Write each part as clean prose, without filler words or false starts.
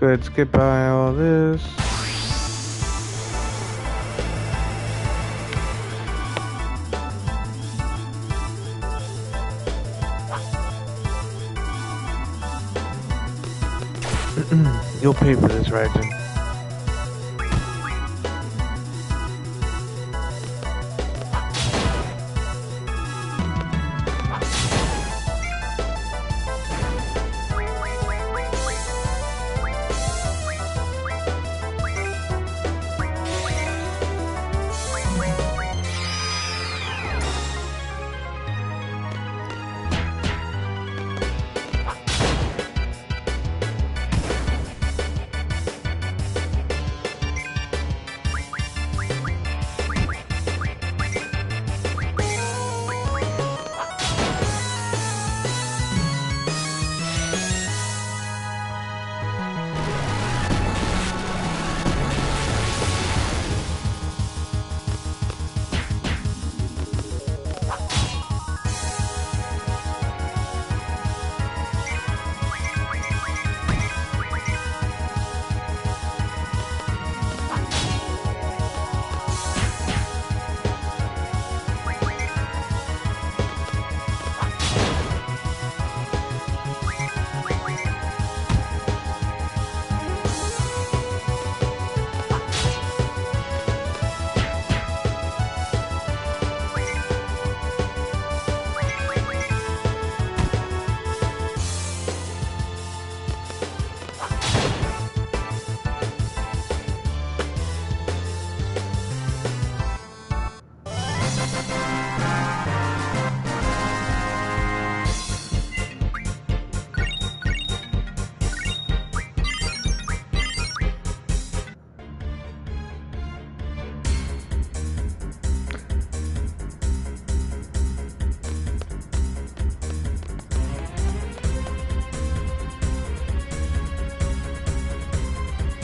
Good, skip by all this. You'll pay for this, Rajan.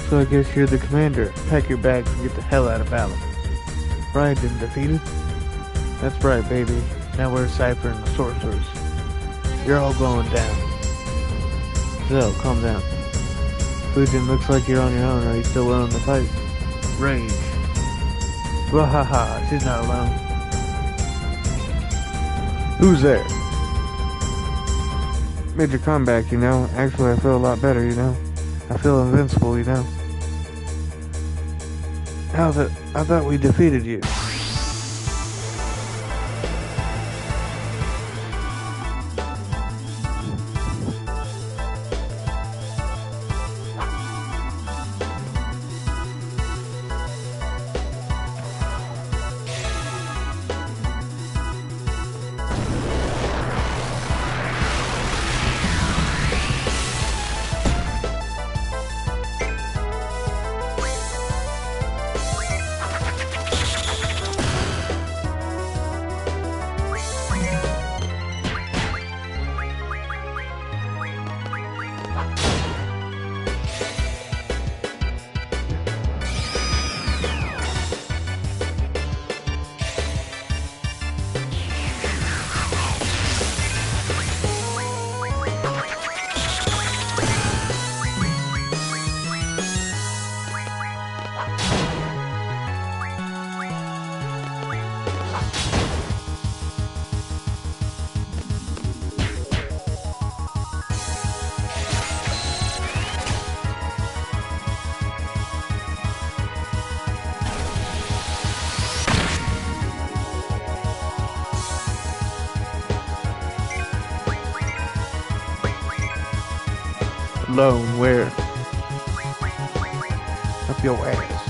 So I guess you're the commander. Pack your bags and get the hell out of battle. Raiden defeated? That's right, baby. Now we're ciphering the sorcerers. You're all going down. So, calm down. Fujin, looks like you're on your own. Are you still willing to fight? Rage. Wahaha, she's not alone. Who's there? Made your comeback, you know. Actually, I feel a lot better, you know. I feel invincible, you know. I thought we defeated you. Alone, where? Up your ass.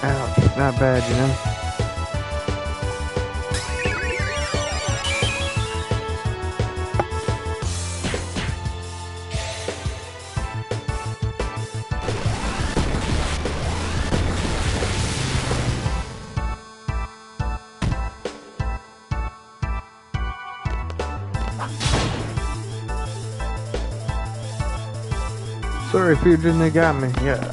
Ouch, not bad, you know. Sorry, Fujin, they got me. Yeah.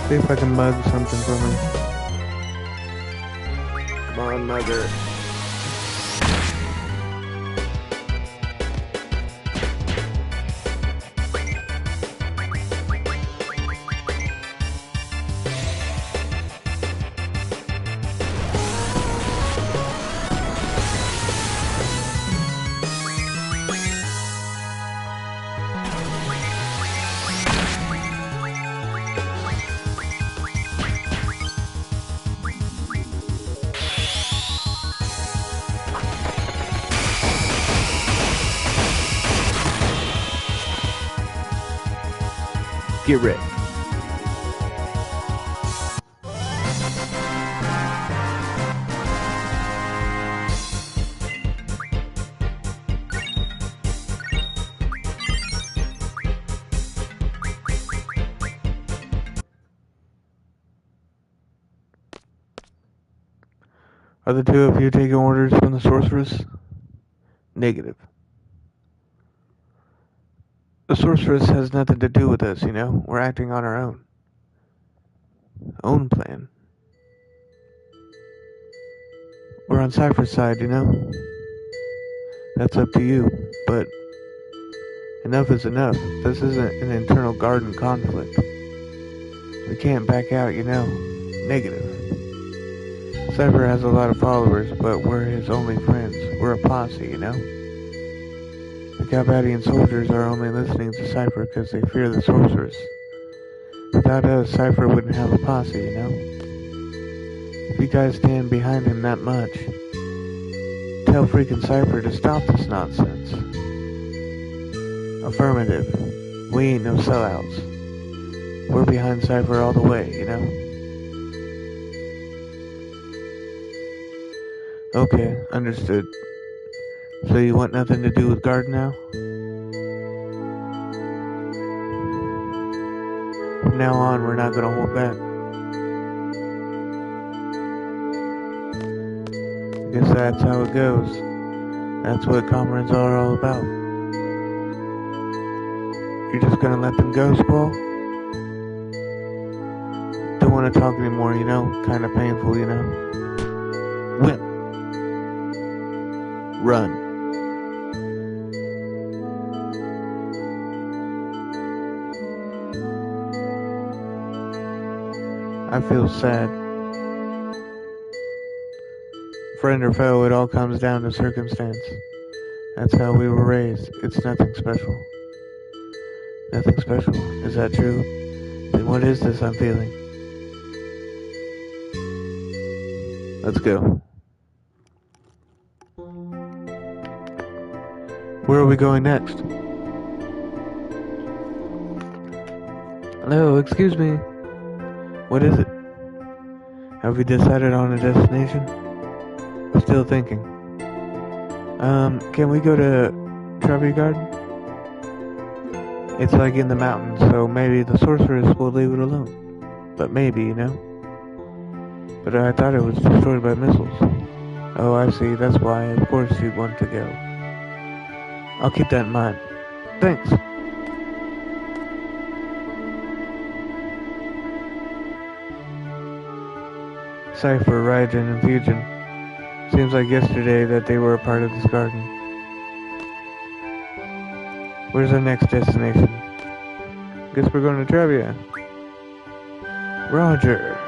See if I can mug something from him. Come on, mugger. Get ready. Are the two of you taking orders from the sorceress? Negative. The sorceress has nothing to do with us, you know? We're acting on our own. Own plan. We're on Cypher's side, you know? That's up to you, but enough is enough. This isn't an internal garden conflict. We can't back out, you know? Negative. Cypher has a lot of followers, but we're his only friends. We're a posse, you know? The Galbadian soldiers are only listening to Cypher because they fear the sorceress. Without us, Cypher wouldn't have a posse, you know? If you guys stand behind him that much, tell freaking Cypher to stop this nonsense. Affirmative. We ain't no sellouts. We're behind Cypher all the way, you know? Okay, understood. So you want nothing to do with guard now? From now on, we're not gonna hold back. I guess that's how it goes. That's what comrades are all about. You're just gonna let them go, Squall? Don't want to talk anymore, you know? Kinda painful, you know? Whip. Run. I feel sad. Friend or foe, it all comes down to circumstance. That's how we were raised. It's nothing special. Nothing special. Is that true? Then what is this I'm feeling? Let's go. Where are we going next? Hello, excuse me. What is it? Have we decided on a destination? Still thinking. Can we go to Trevi Garden? It's like in the mountains, so maybe the sorceress will leave it alone. But maybe, you know? But I thought it was destroyed by missiles. Oh, I see, that's why, of course you'd want to go. I'll keep that in mind. Thanks. Cypher, Raijin, and Fusion. Seems like yesterday that they were a part of this garden. Where's our next destination? Guess we're going to Trevia. Roger.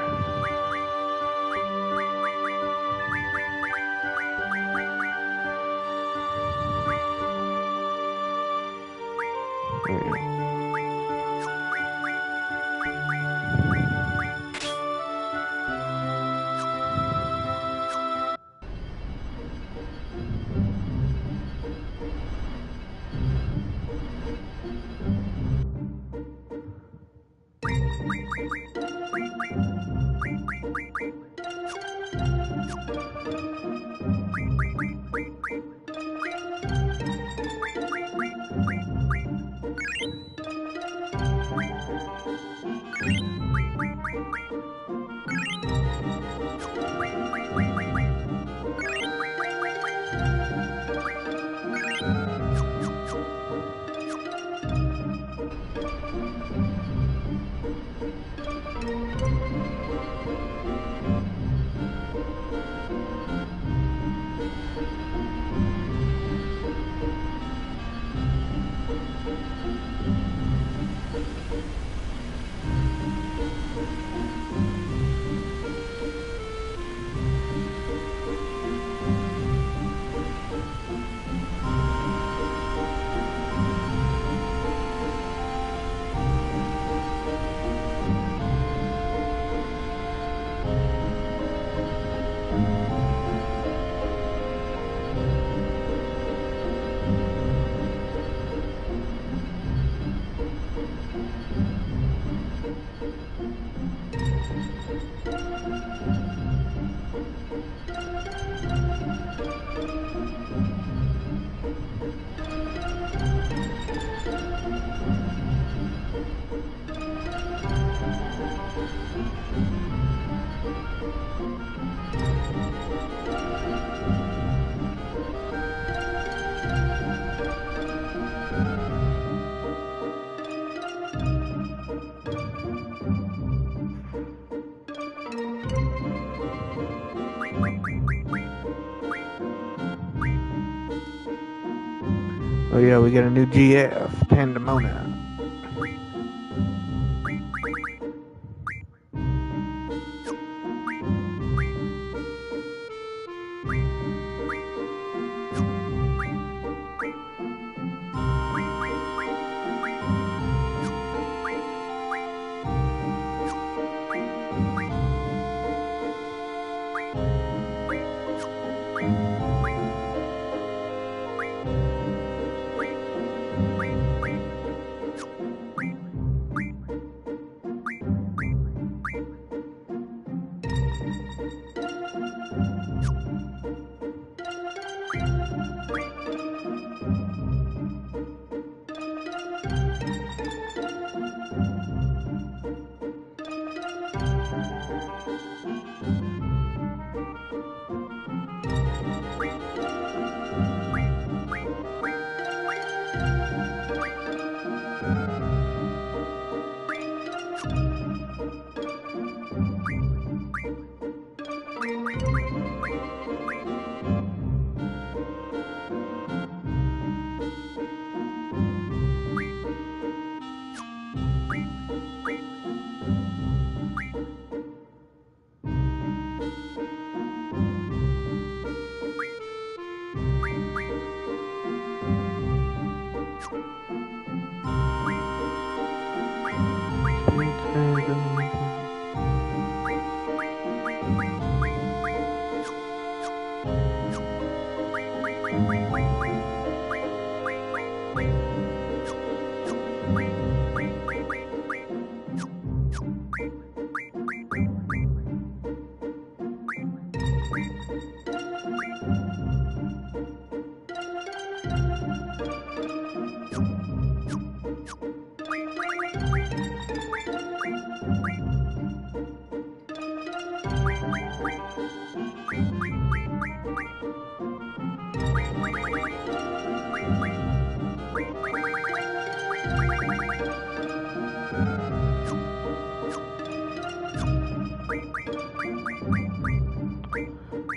Oh yeah, we got a new GF, Pandemona.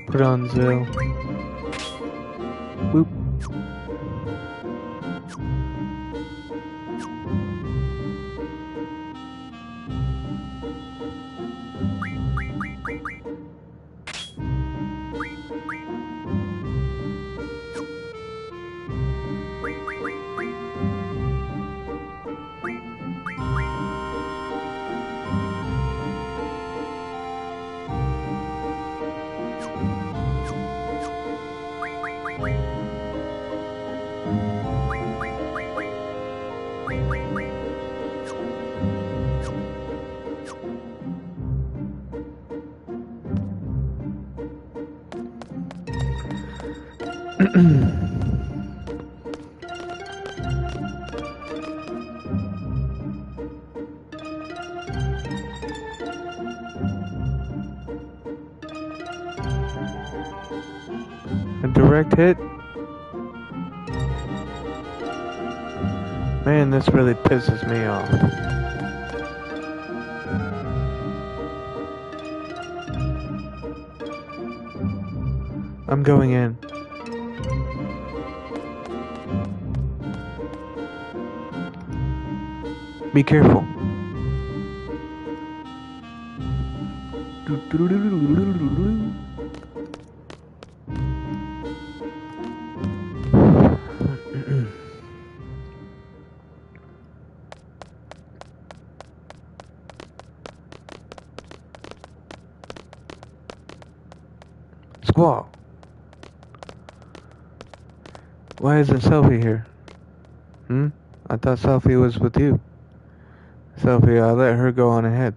Put on Zell. Boop. A direct hit? Man, this really pisses me off. I'm going in. Be careful. Squall. Why isn't Selfie here? I thought Selfie was with you. Selfie, I let her go on ahead.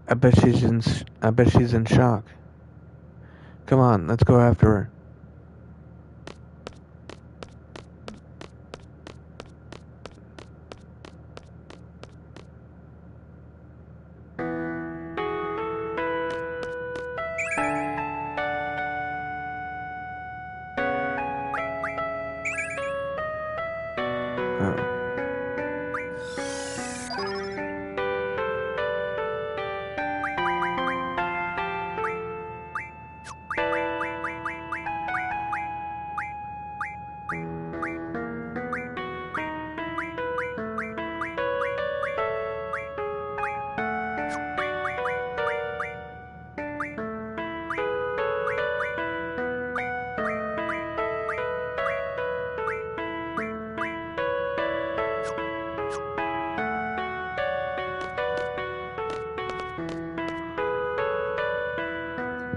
I bet she's in shock. Come on, let's go after her.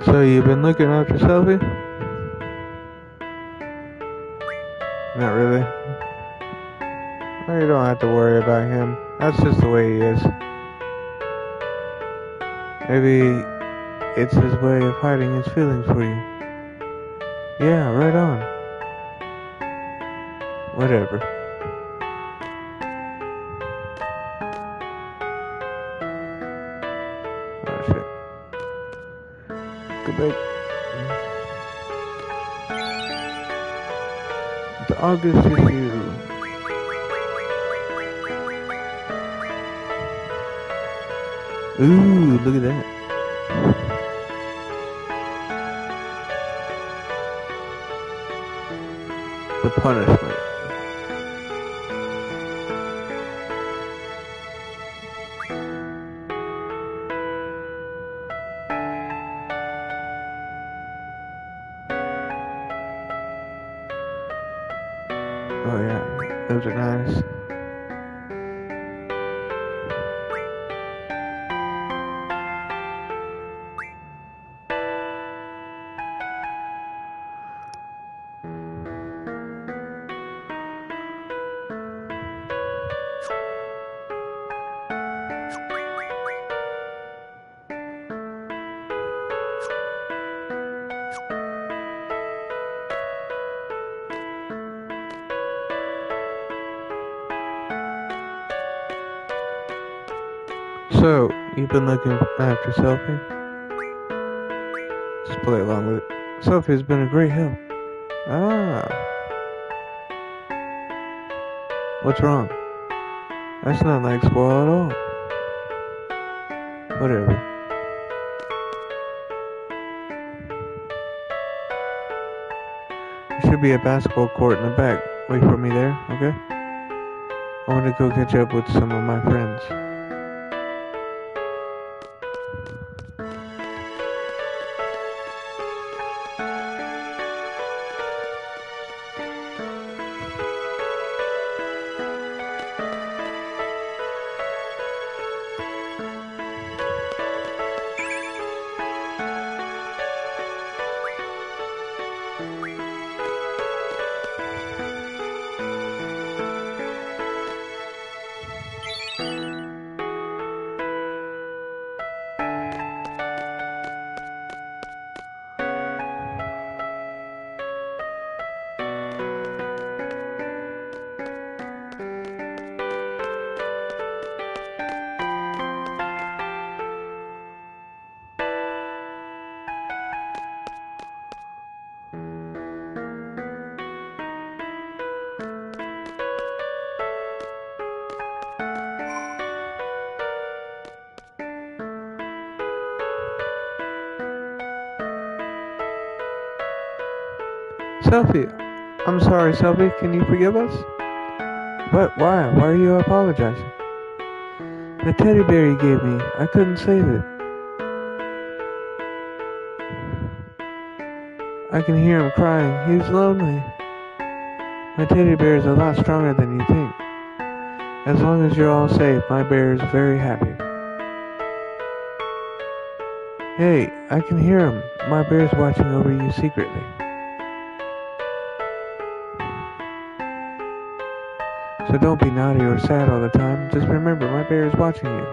So you've been looking after Selfie? Not really. Well, you don't have to worry about him. That's just the way he is. Maybe it's his way of hiding his feelings for you. Yeah, right on. Whatever. Oh shit. Go back. The August issue. Ooh, look at that. The punishment. Oh yeah, those are nice. So, you've been looking after Sophie? Just play along with it. Sophie's been a great help. Ah, what's wrong? That's not like Squall at all. Whatever. There should be a basketball court in the back. Wait for me there, okay? I want to go catch up with some of my friends. Sophie, I'm sorry, Sophie. Can you forgive us? What? Why? Why are you apologizing? The teddy bear you gave me, I couldn't save it. I can hear him crying. He's lonely. My teddy bear is a lot stronger than you think. As long as you're all safe, my bear is very happy. Hey, I can hear him. My bear's watching over you secretly. So don't be naughty or sad all the time. Just remember, my bear is watching you.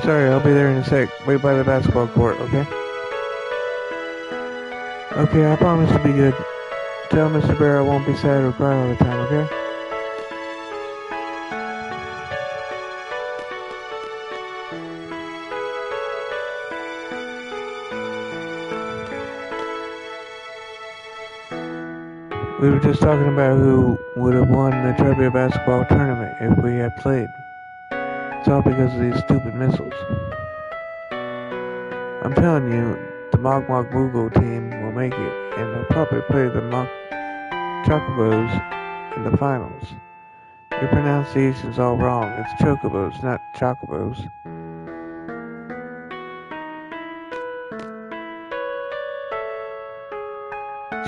Sorry, I'll be there in a sec. Wait by the basketball court, okay? Okay, I promise to be good. Tell Mr. Bear I won't be sad or cry all the time, okay? We were just talking about who would have won the trivia basketball tournament if we had played. It's all because of these stupid missiles. I'm telling you, the Mog Mog Moogle team will make it, and they'll probably play the Mog Chocobos in the finals. Your pronunciation's all wrong. It's Chocobos, not Chocobos.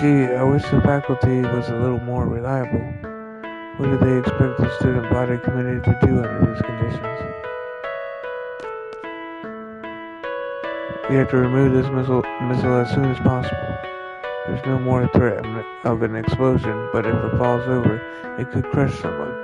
Gee, I wish the faculty was a little more reliable. What do they expect the student body committee to do under these conditions? We have to remove this missile as soon as possible. There's no more threat of an explosion, but if it falls over, it could crush someone.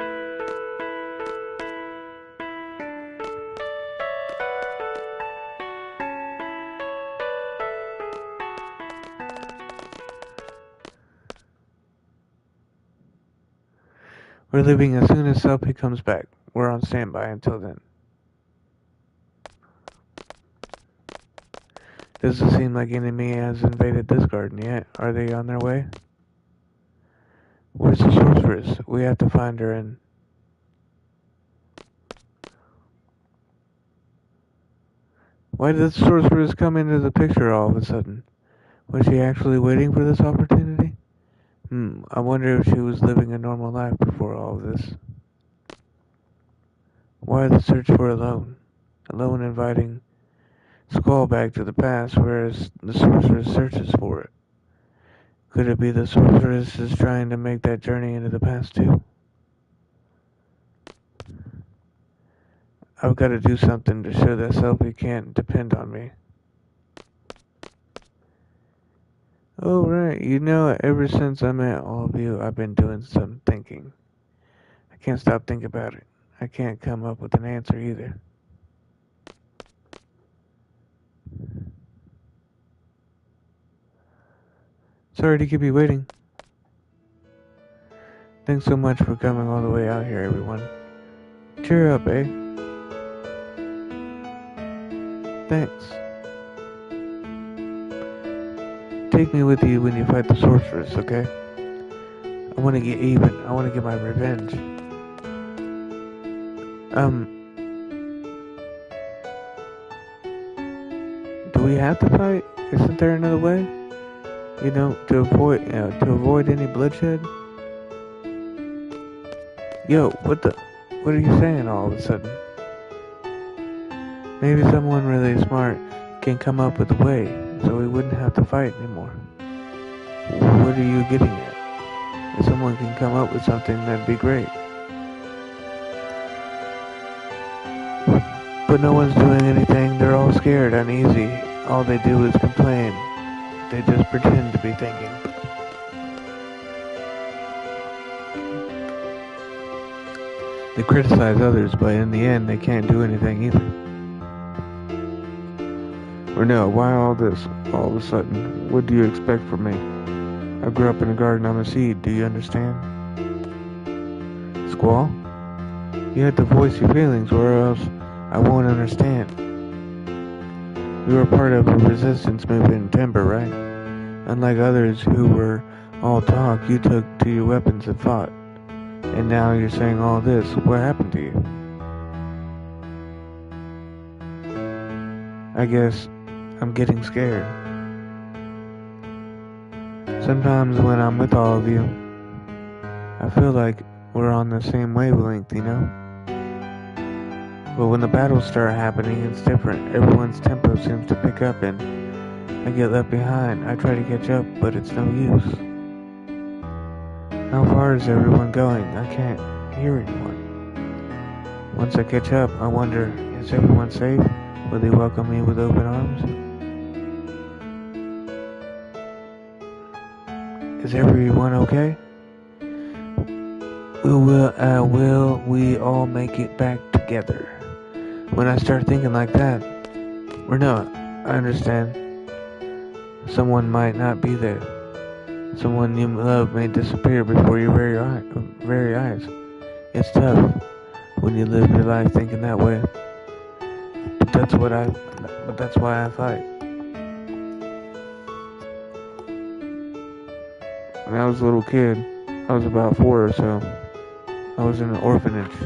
We're leaving as soon as Selby comes back. We're on standby until then. Doesn't seem like enemy has invaded this garden yet. Are they on their way? Where's the sorceress? We have to find her and... Why did the sorceress come into the picture all of a sudden? Was she actually waiting for this opportunity? I wonder if she was living a normal life before all of this. Why the search for alone? Alone inviting Squall back to the past, whereas the sorceress searches for it. Could it be the sorceress is trying to make that journey into the past too? I've got to do something to show that Selby can't depend on me. Oh, right. You know, ever since I met all of you, I've been doing some thinking. I can't stop thinking about it. I can't come up with an answer either. Sorry to keep you waiting. Thanks so much for coming all the way out here, everyone. Cheer up, eh? Thanks. Take me with you when you fight the sorceress, okay? I want to get even. I want to get my revenge. Do we have to fight? Isn't there another way? You know, to avoid any bloodshed? Yo, what are you saying all of a sudden? Maybe someone really smart can come up with a way so we wouldn't have to fight anymore. What are you getting at? If someone can come up with something, that'd be great. But no one's doing anything. They're all scared, uneasy. All they do is complain. They just pretend to be thinking. They criticize others, but in the end, they can't do anything either. Or no, why all this, all of a sudden? What do you expect from me? I grew up in a garden, I'm a seed, do you understand? Squall? You have to voice your feelings, or else I won't understand. You were part of a resistance movement in Timber, right? Unlike others who were all talk, you took to your weapons and fought. And now you're saying all this. What happened to you? I guess I'm getting scared. Sometimes when I'm with all of you, I feel like we're on the same wavelength, you know? But when the battles start happening, it's different. Everyone's tempo seems to pick up and I get left behind. I try to catch up, but it's no use. How far is everyone going? I can't hear anyone. Once I catch up, I wonder, is everyone safe? Will they welcome me with open arms? Is everyone okay? Will we all make it back together? When I start thinking like that, or no, I understand. Someone might not be there. Someone you love may disappear before your very eyes. It's tough when you live your life thinking that way. But that's why I fight. When I was a little kid, I was about 4 or so. I was in an orphanage.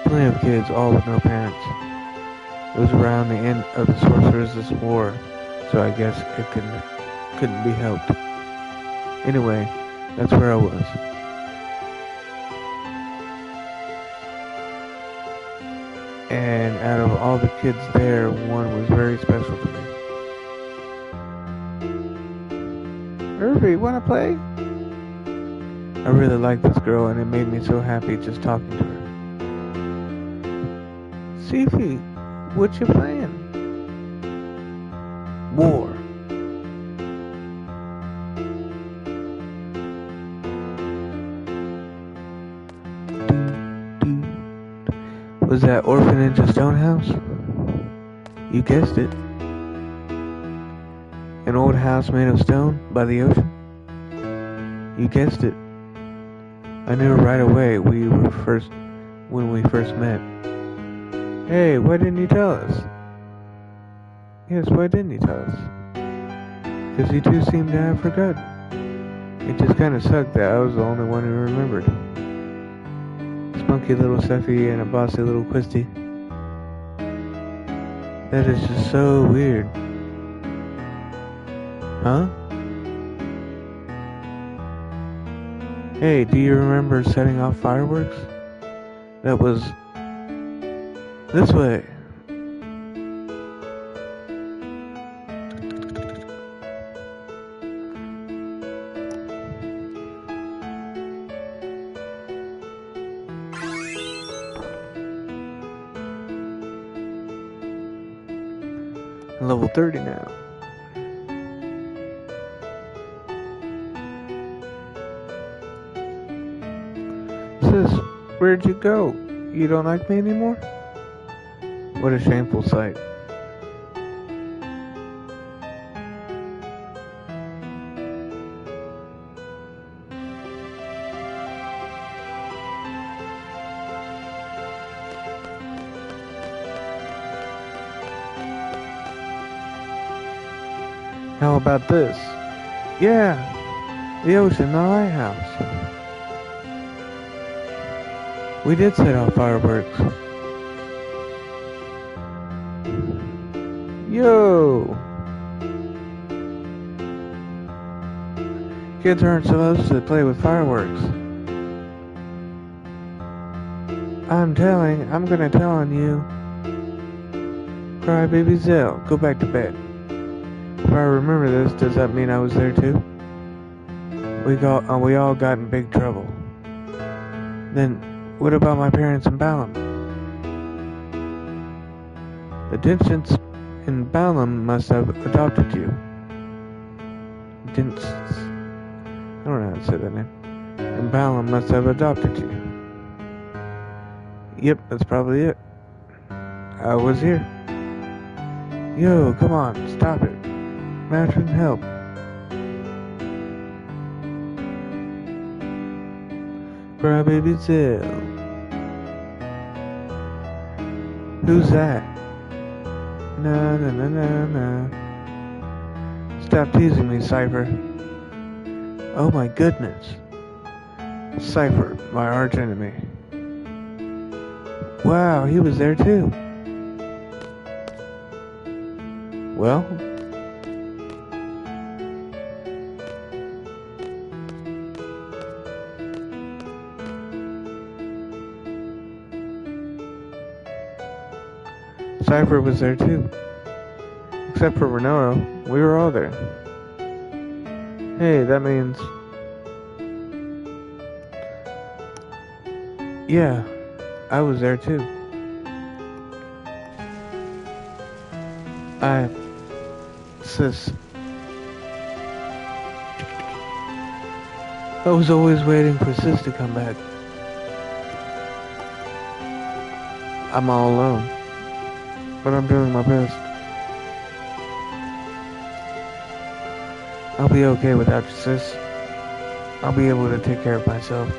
Plenty of kids, all with no parents. It was around the end of the Sorceress' War, so I guess it couldn't be helped. Anyway, that's where I was. And out of all the kids there, one was very special to me. Irvy, wanna play? I really liked this girl and it made me so happy just talking to her. Sifi, what you playing? War. Was that orphanage a stone house? You guessed it. An old house made of stone by the ocean? You guessed it. I knew right away when we first met. Hey, why didn't you tell us? Yes, why didn't you tell us? Because you two seemed to have forgotten. It just kind of sucked that I was the only one who remembered. Spunky little Seffy and a bossy little Quisty. That is just so weird. Huh? Hey, do you remember setting off fireworks? That was this way. Level 30 now. Sis, where'd you go? You don't like me anymore? What a shameful sight. How about this? Yeah, the ocean, the lighthouse. We did set off fireworks. Yo! Kids aren't supposed to play with fireworks. I'm gonna tell on you. Crybaby Zell, go back to bed. If I remember this, does that mean I was there too? We all got in big trouble. Then, what about my parents in Balam? The Dinchants in Balam must have adopted you. I don't know how to say that name. And Balam must have adopted you. Yep, that's probably it. I was here. Yo, come on, stop it. Matron, help. Crybaby Zell. Who's that? Na na na na na. Stop teasing me, Cypher. Oh my goodness. Cypher, my arch enemy. Wow, he was there too. Well, Cypher was there too. Except for Renoro, we were all there. Hey, that means... Yeah, I was there too. Sis. I was always waiting for Sis to come back. I'm all alone. But I'm doing my best. I'll be okay without you, sis. I'll be able to take care of myself.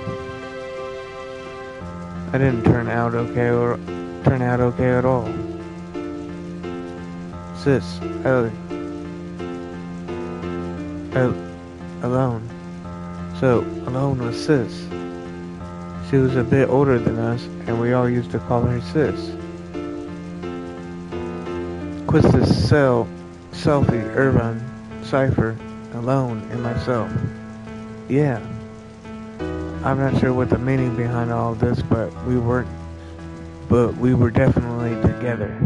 I didn't turn out okay at all. Sis, alone. So, alone with Sis. She was a bit older than us, and we all used to call her Sis. Quistis, Cell, Selfie, Irvine, Cypher, Alone, and myself. Yeah. I'm not sure what the meaning behind all of this, but we were definitely together.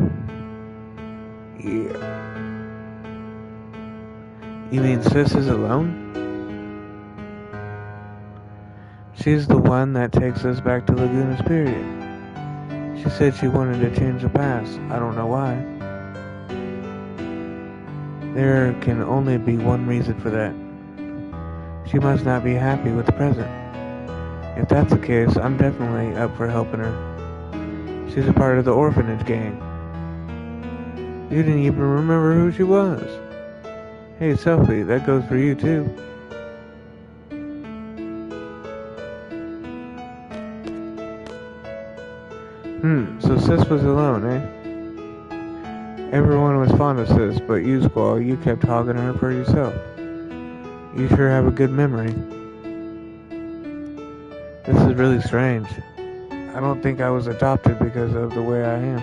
Yeah. You mean Sis is alone? She's the one that takes us back to Laguna's period. She said she wanted to change the past. I don't know why. There can only be one reason for that. She must not be happy with the present. If that's the case, I'm definitely up for helping her. She's a part of the orphanage gang. You didn't even remember who she was. Hey, Sophie, that goes for you too. So Sis was alone, eh? Everyone was fond of Sis, but you, Squall, you kept hogging her for yourself. You sure have a good memory. This is really strange. I don't think I was adopted because of the way I am.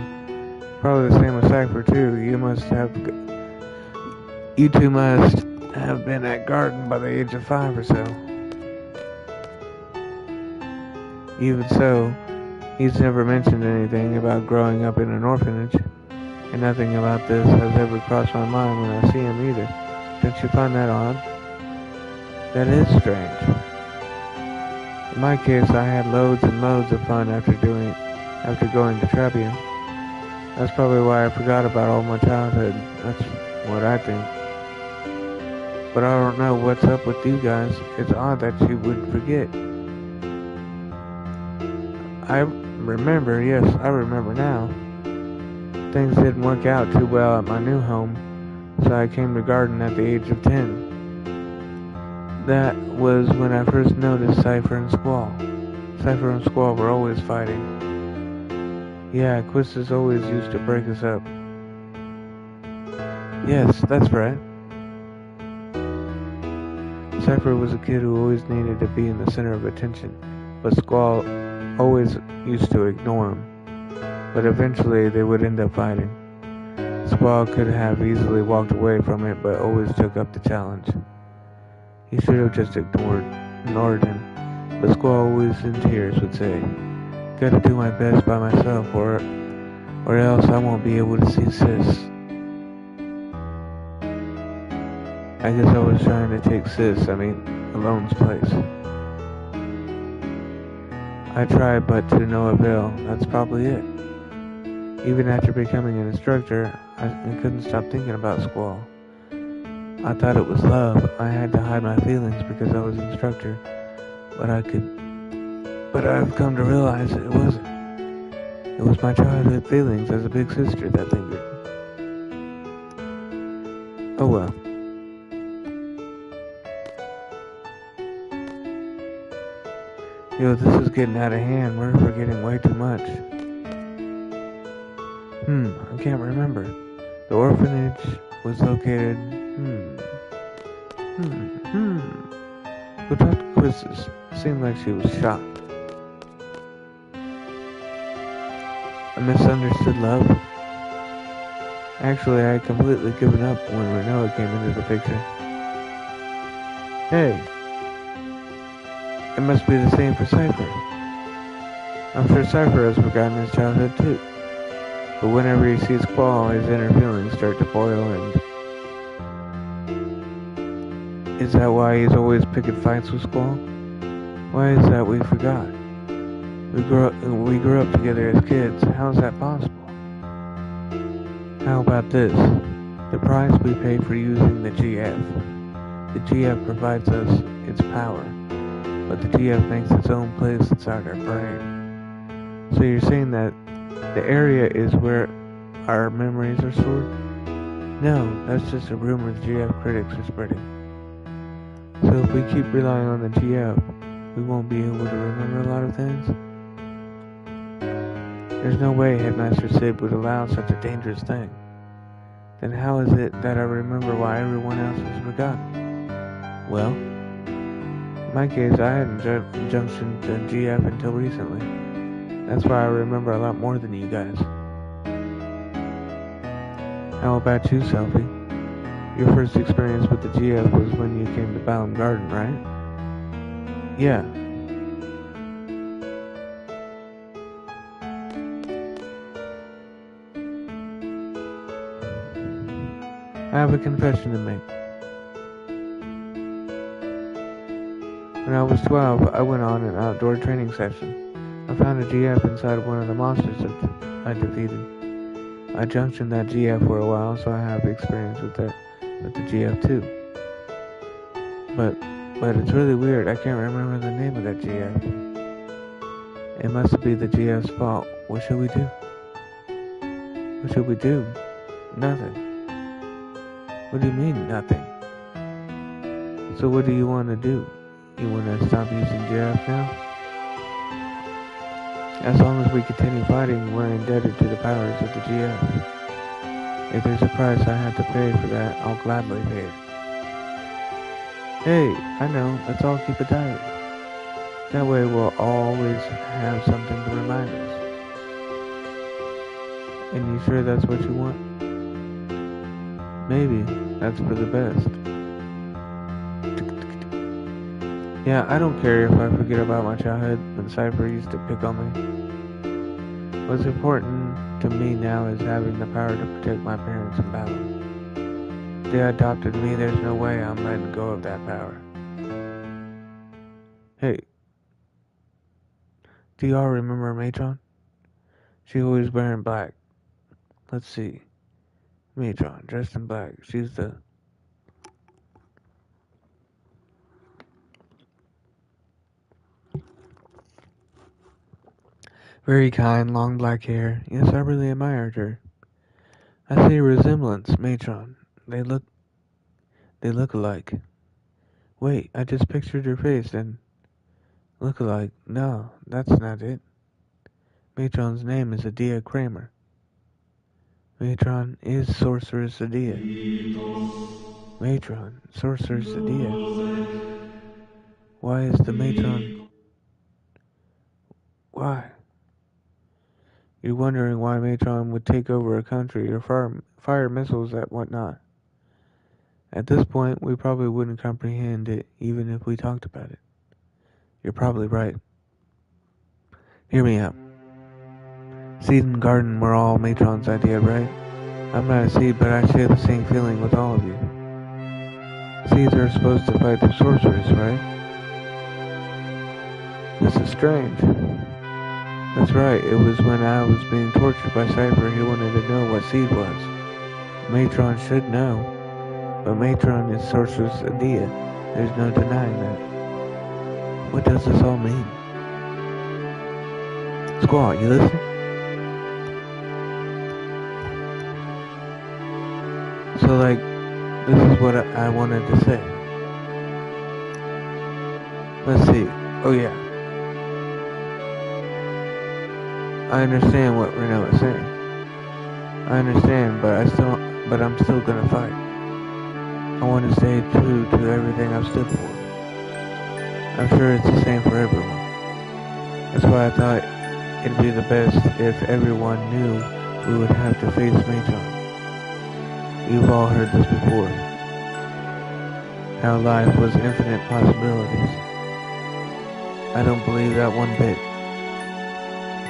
Probably the same with Cypher too. You two must have been at Garden by the age of 5 or so. Even so, he's never mentioned anything about growing up in an orphanage, and nothing about this has ever crossed my mind when I see him either. Don't you find that odd? That is strange. In my case, I had loads and loads of fun after going to Trebian. That's probably why I forgot about all my childhood. That's what I think. But I don't know what's up with you guys. It's odd that you would forget. I remember now. Things didn't work out too well at my new home, so I came to Garden at the age of 10. That was when I first noticed Cypher and Squall. Cypher and Squall were always fighting. Yeah, Quistis always used to break us up. Yes, that's right. Cypher was a kid who always needed to be in the center of attention, but Squall always used to ignore him. But eventually they would end up fighting. Squall could have easily walked away from it, but always took up the challenge. He should have just ignored him, but Squall, always in tears, would say, "Gotta do my best by myself, or else I won't be able to see Sis." I guess I was trying to take Alone's place. I tried, but to no avail. That's probably it. Even after becoming an instructor, I couldn't stop thinking about Squall. I thought it was love. I had to hide my feelings because I was an instructor, but I've come to realize it wasn't. It was my childhood feelings as a big sister that lingered. Oh well. Yo, this is getting out of hand. We're forgetting way too much. I can't remember. The orphanage was located... Who talked to Quistis? Seemed like she was shocked. A misunderstood love? Actually, I had completely given up when Renoa came into the picture. Hey! It must be the same for Cypher. I'm sure Cypher has forgotten his childhood too. But whenever he sees Squall, his inner feelings start to boil, and... Is that why he's always picking fights with Squall? Why is that we forgot? We grew up together as kids. How is that possible? How about this? The price we pay for using the GF. The GF provides us its power, but the GF makes its own place inside our brain. So you're saying that the area is where our memories are stored? No, that's just a rumor the GF critics are spreading. So if we keep relying on the GF, we won't be able to remember a lot of things? There's no way Headmaster Sid would allow such a dangerous thing. Then how is it that I remember why everyone else has forgotten? Well, in my case, I hadn't junctioned to GF until recently. That's why I remember a lot more than you guys. How about you, Selfie? Your first experience with the GF was when you came to Balam Garden, right? Yeah. I have a confession to make. When I was 12, I went on an outdoor training session. I found a GF inside of one of the monsters that I defeated. I junctioned that GF for a while, so I have experience with the GF too. But it's really weird. I can't remember the name of that GF. It must be the GF's fault. What should we do? What should we do? Nothing. What do you mean, nothing? So what do you want to do? You want to stop using GF now? As long as we continue fighting, we're indebted to the powers of the GF. If there's a price I have to pay for that, I'll gladly pay it. Hey, I know, let's all keep a diary. That way we'll always have something to remind us. And you sure that's what you want? Maybe that's for the best. Yeah, I don't care if I forget about my childhood when Cypher used to pick on me. What's important to me now is having the power to protect my parents in battle. They adopted me, there's no way I'm letting go of that power. Hey, do y'all remember Matron? She always wearing black. Let's see. Matron, dressed in black. She's the... very kind, long black hair. Yes, I really admired her. I see a resemblance, Matron. They look alike. Wait, I just pictured her face and look alike. No, that's not it. Matron's name is Adia Kramer. Matron is Sorceress Adia. Matron, Sorceress Adia. Why is the Matron... Why? You're wondering why Matron would take over a country or fire missiles and whatnot. At this point, we probably wouldn't comprehend it even if we talked about it. You're probably right. Hear me out. Seed and garden were all Matron's idea, right? I'm not a seed, but I share the same feeling with all of you. Seeds are supposed to fight the sorceress, right? This is strange. That's right, it was when I was being tortured by Cypher he wanted to know what seed was. Matron should know, but Matron is Sorceress Adia. There's no denying that. What does this all mean? Squaw, you listen? So this is what I wanted to say. Let's see. Oh yeah. I understand what Reno is saying. I understand, but I'm still gonna fight. I want to stay true to everything I've stood for. I'm sure it's the same for everyone. That's why I thought it'd be the best if everyone knew we would have to face Matron. You've all heard this before. How life was infinite possibilities. I don't believe that one bit.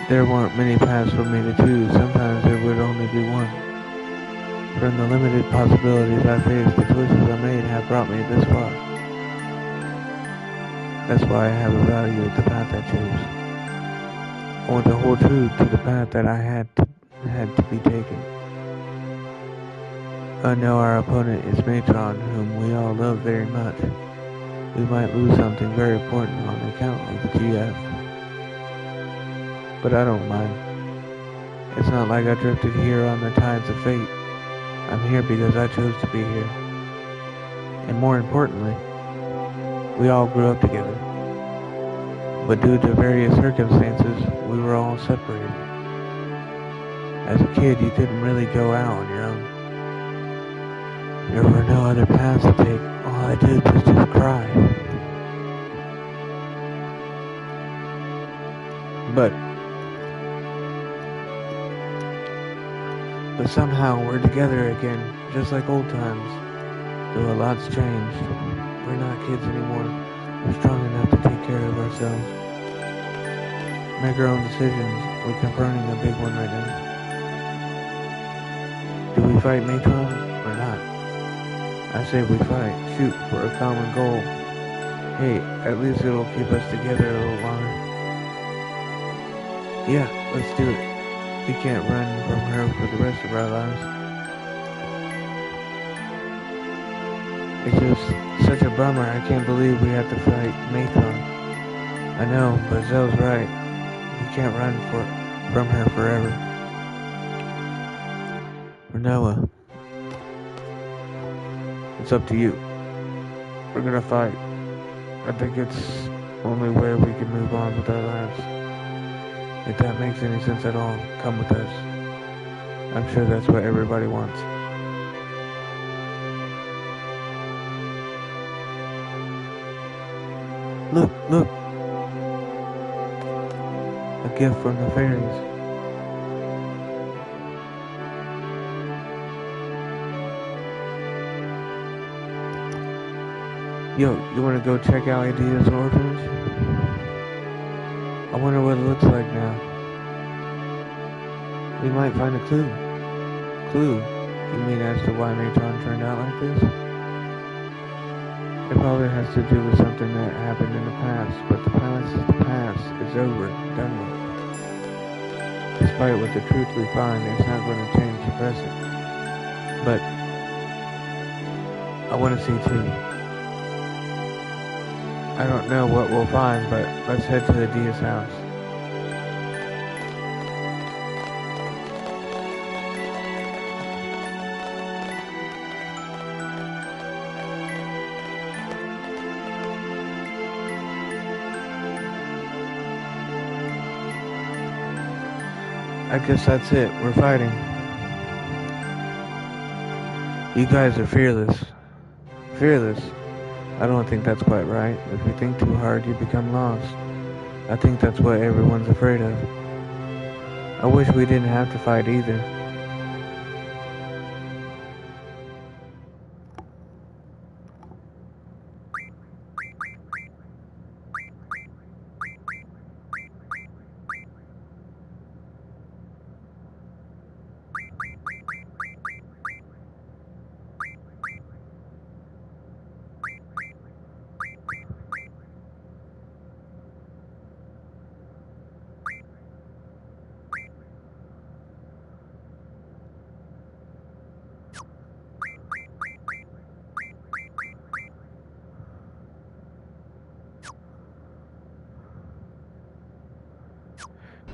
There weren't many paths for me to choose. Sometimes there would only be one. From the limited possibilities I faced, the choices I made have brought me this far. That's why I have evaluated the path I chose. I want to hold true to the path that I had to be taken. I know our opponent is Matron, whom we all love very much. We might lose something very important on account of the GF. But I don't mind. It's not like I drifted here on the tides of fate. I'm here because I chose to be here. And more importantly, we all grew up together. But due to various circumstances, we were all separated. As a kid, you couldn't really go out on your own. There were no other paths to take. All I did was just cry. But somehow we're together again, just like old times. Though a lot's changed. We're not kids anymore. We're strong enough to take care of ourselves. Make our own decisions. We're confronting a big one right now. Do we fight Matron or not? I say we fight. Shoot for a common goal. Hey, at least it'll keep us together a little longer. Yeah, let's do it. We can't run from her for the rest of our lives. It's just such a bummer. I can't believe we have to fight Maython. I know, but Zell's right. We can't run from her forever. Renoa, it's up to you. We're gonna fight. I think it's only way we can move on with our lives. If that makes any sense at all, come with us. I'm sure that's what everybody wants. Look, look! A gift from the fairies. Yo, you wanna go check out Idea's orphanage? I wonder what it looks like now. We might find a clue. Clue? You mean as to why Matron turned out like this? It probably has to do with something that happened in the past, but the past is the past. It's over, done with. Despite what the truth we find, it's not going to change the present. But I want to see too. I don't know what we'll find, but let's head to Adia's house. I guess that's it. We're fighting. You guys are fearless. Fearless? I don't think that's quite right. If you think too hard, you become lost. I think that's what everyone's afraid of. I wish we didn't have to fight either.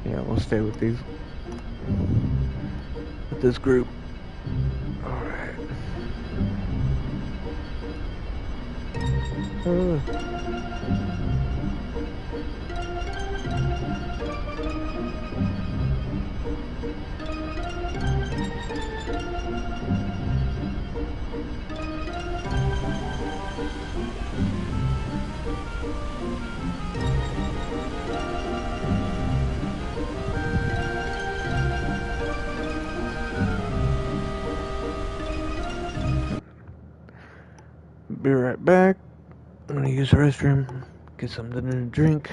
Yeah, we'll stay with this group. Alright. Be right back. I'm gonna use the restroom, get something to drink.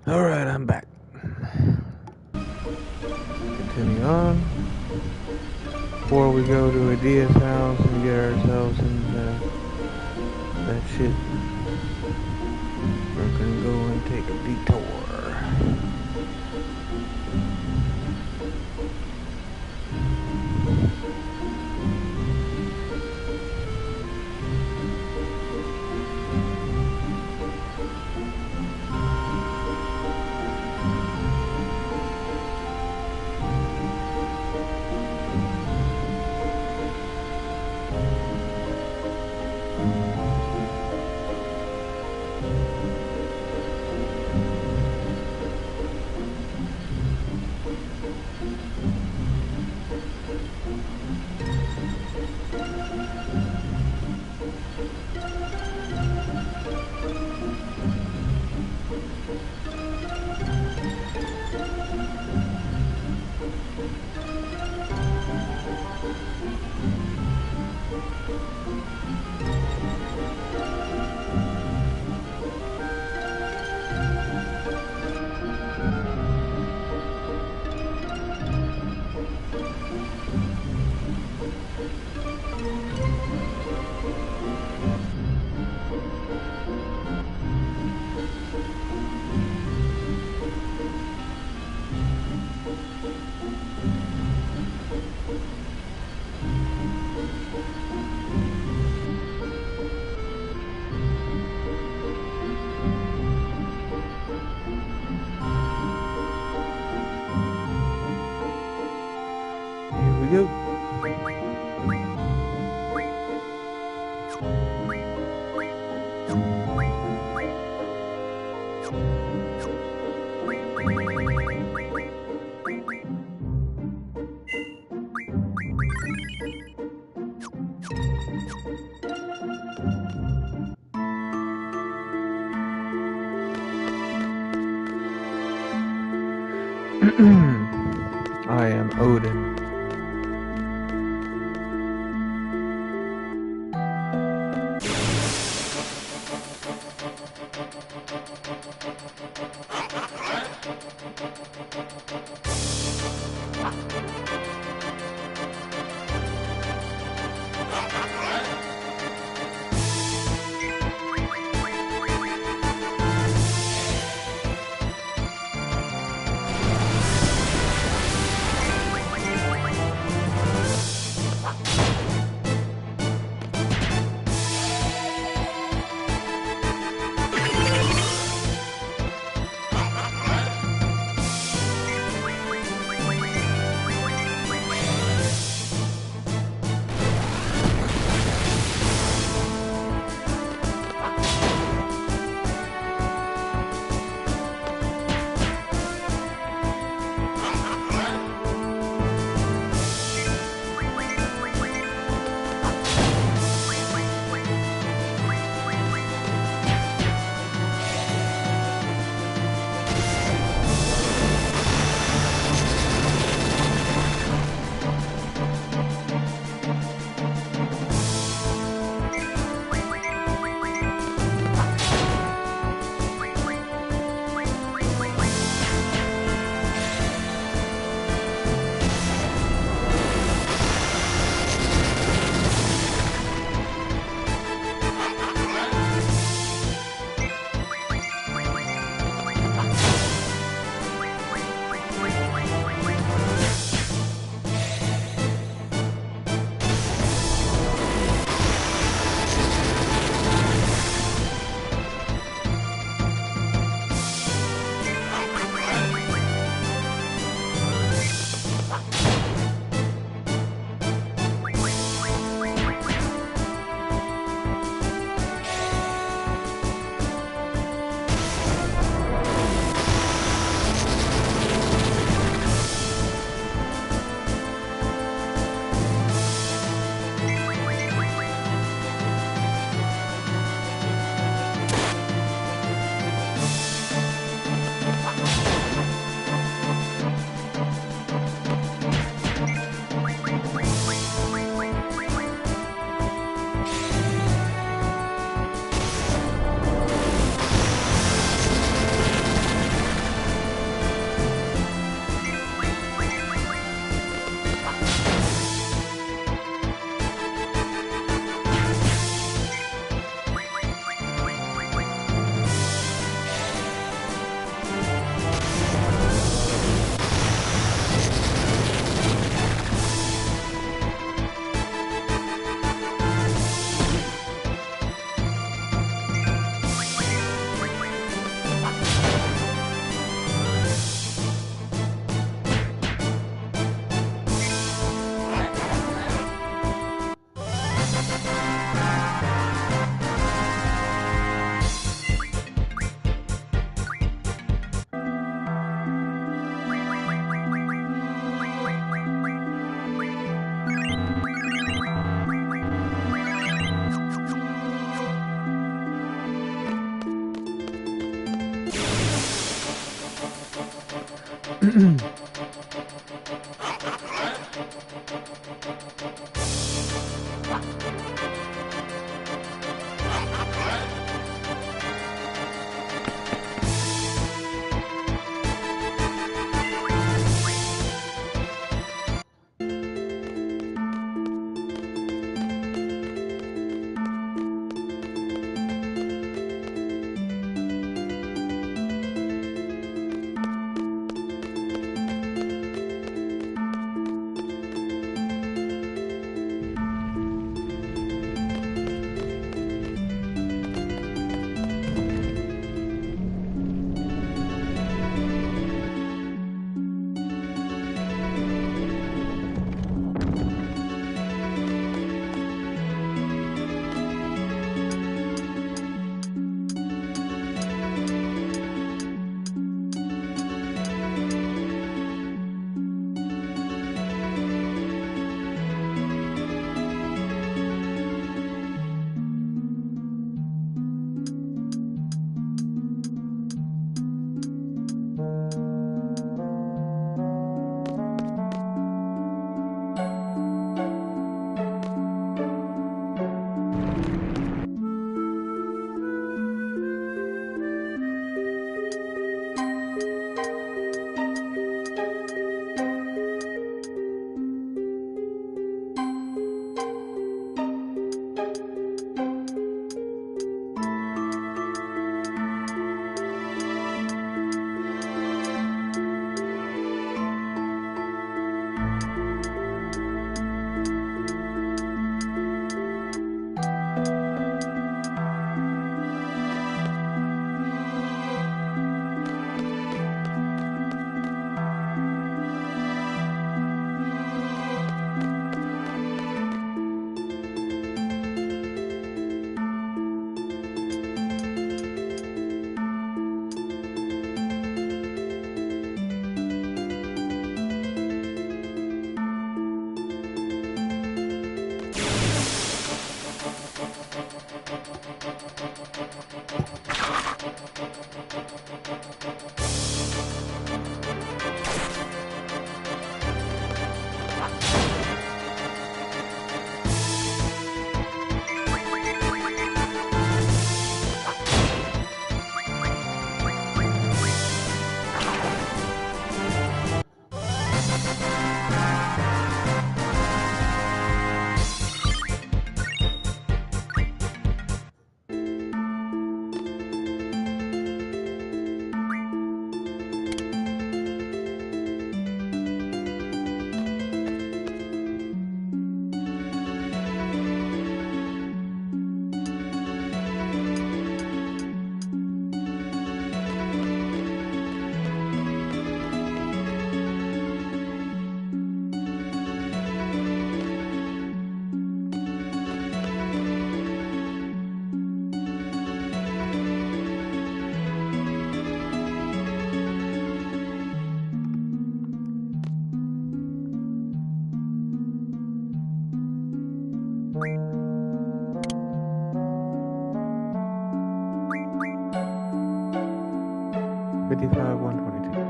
Alright, I'm back. Continue on. Before we go to Adia's house and get ourselves into that shit, we're gonna go and take a detour. Here we go. I am Odin. 55, 122.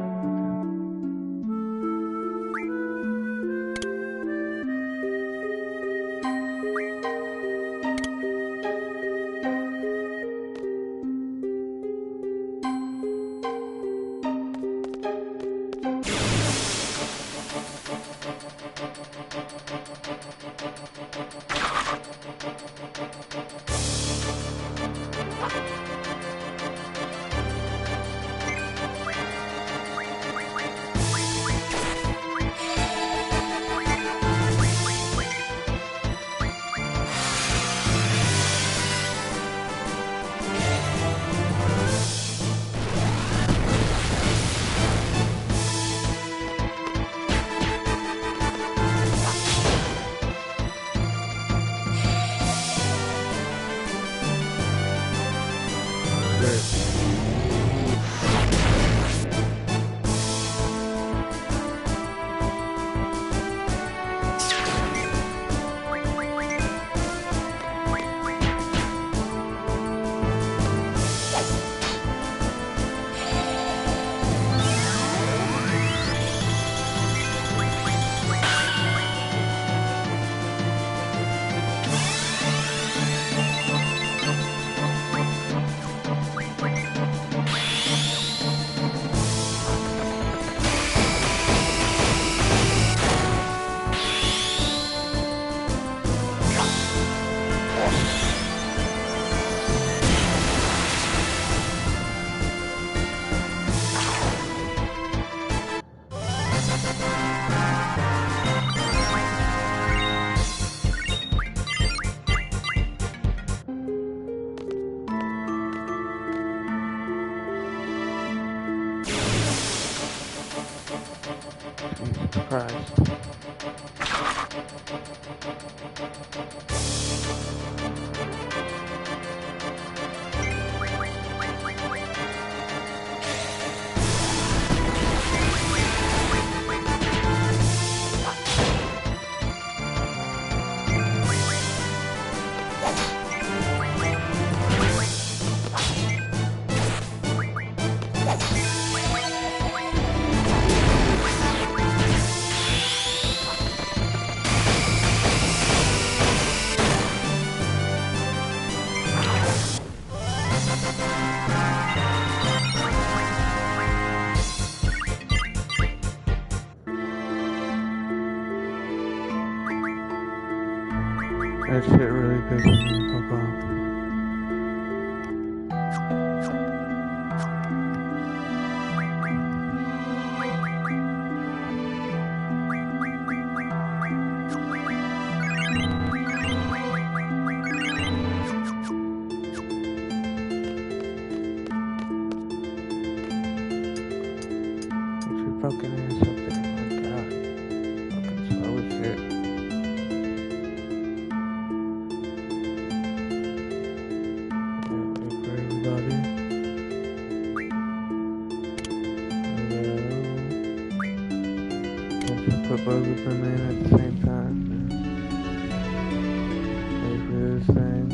surprised. That shit really pisses me the fuck off. Get your fucking ass up there, my god. Fucking slow as shit. Wait for everybody. Can't put both of them in at the same time. Wait for this thing.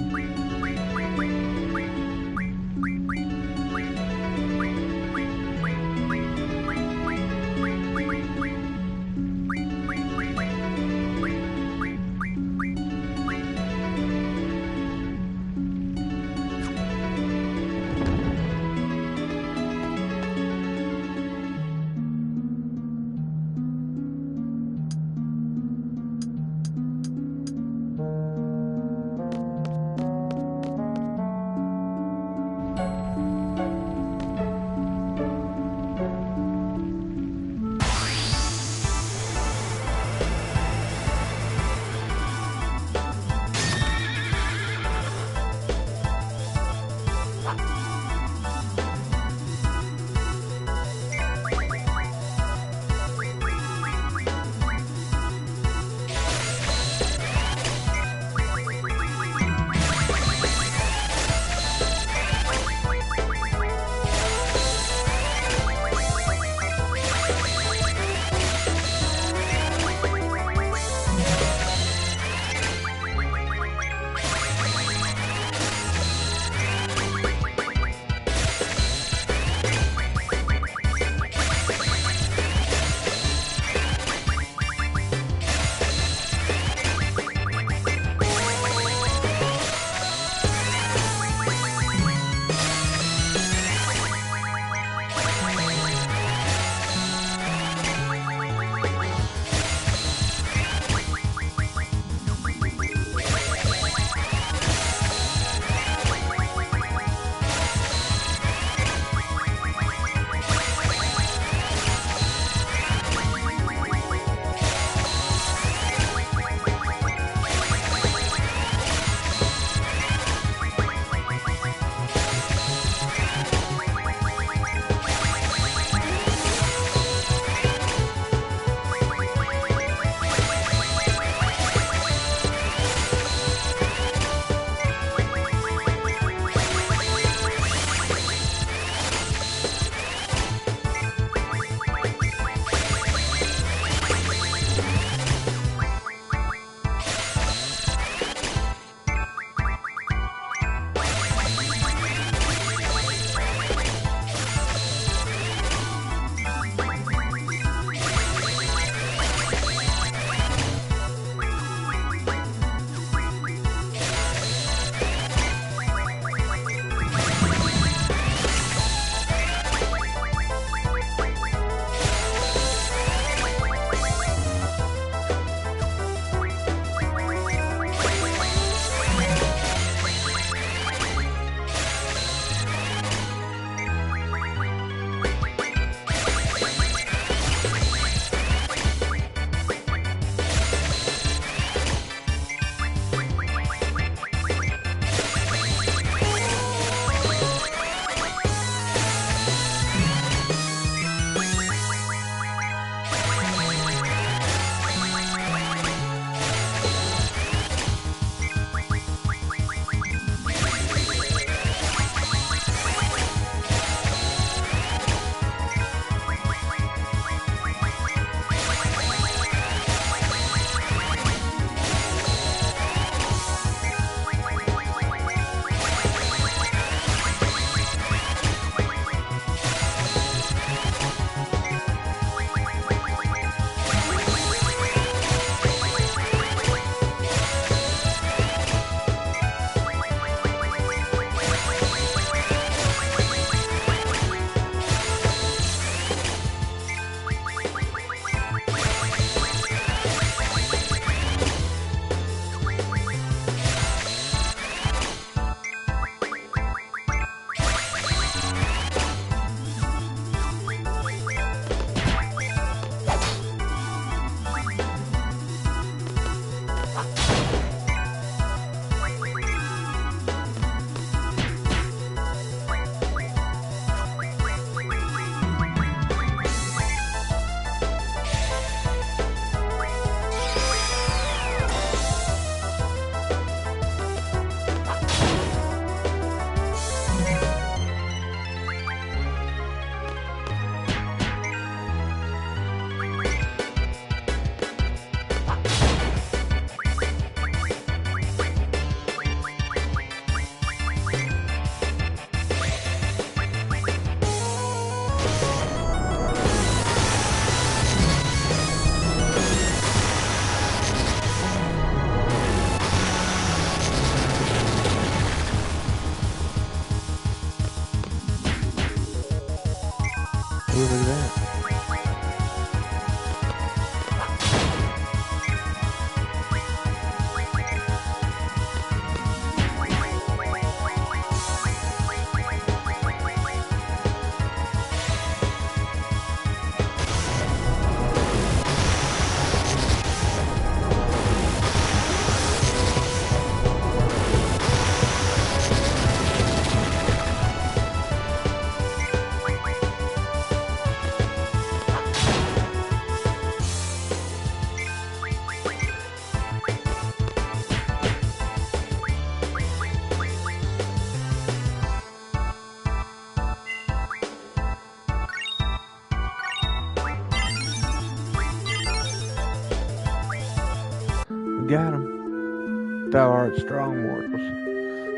We got him. Thou art strong, mortals.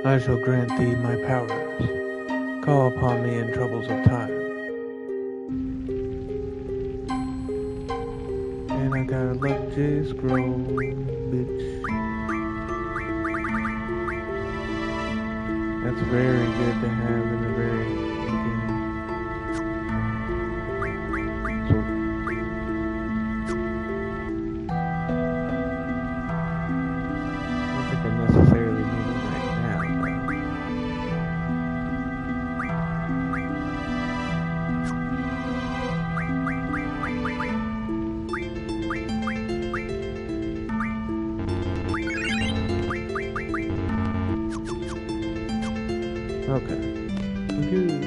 I shall grant thee my powers. Call upon me in troubles of time. And I got a luck J scroll, bitch. That's very good to have in the very beginning. So, I don't think I necessarily need it right now, though. Okay. Good.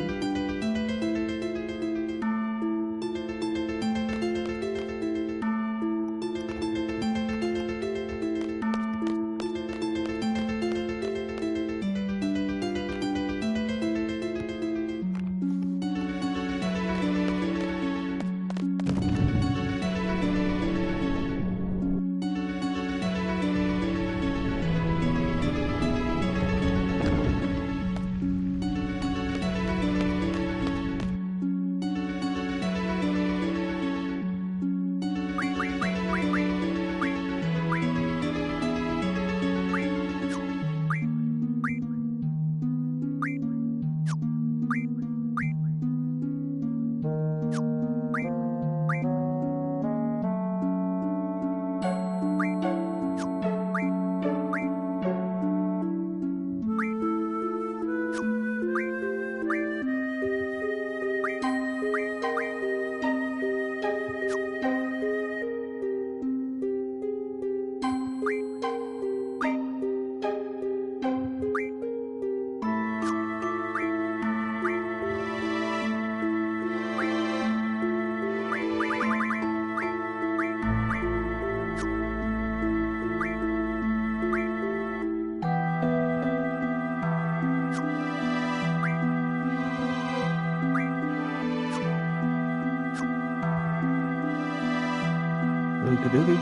Okie dokie.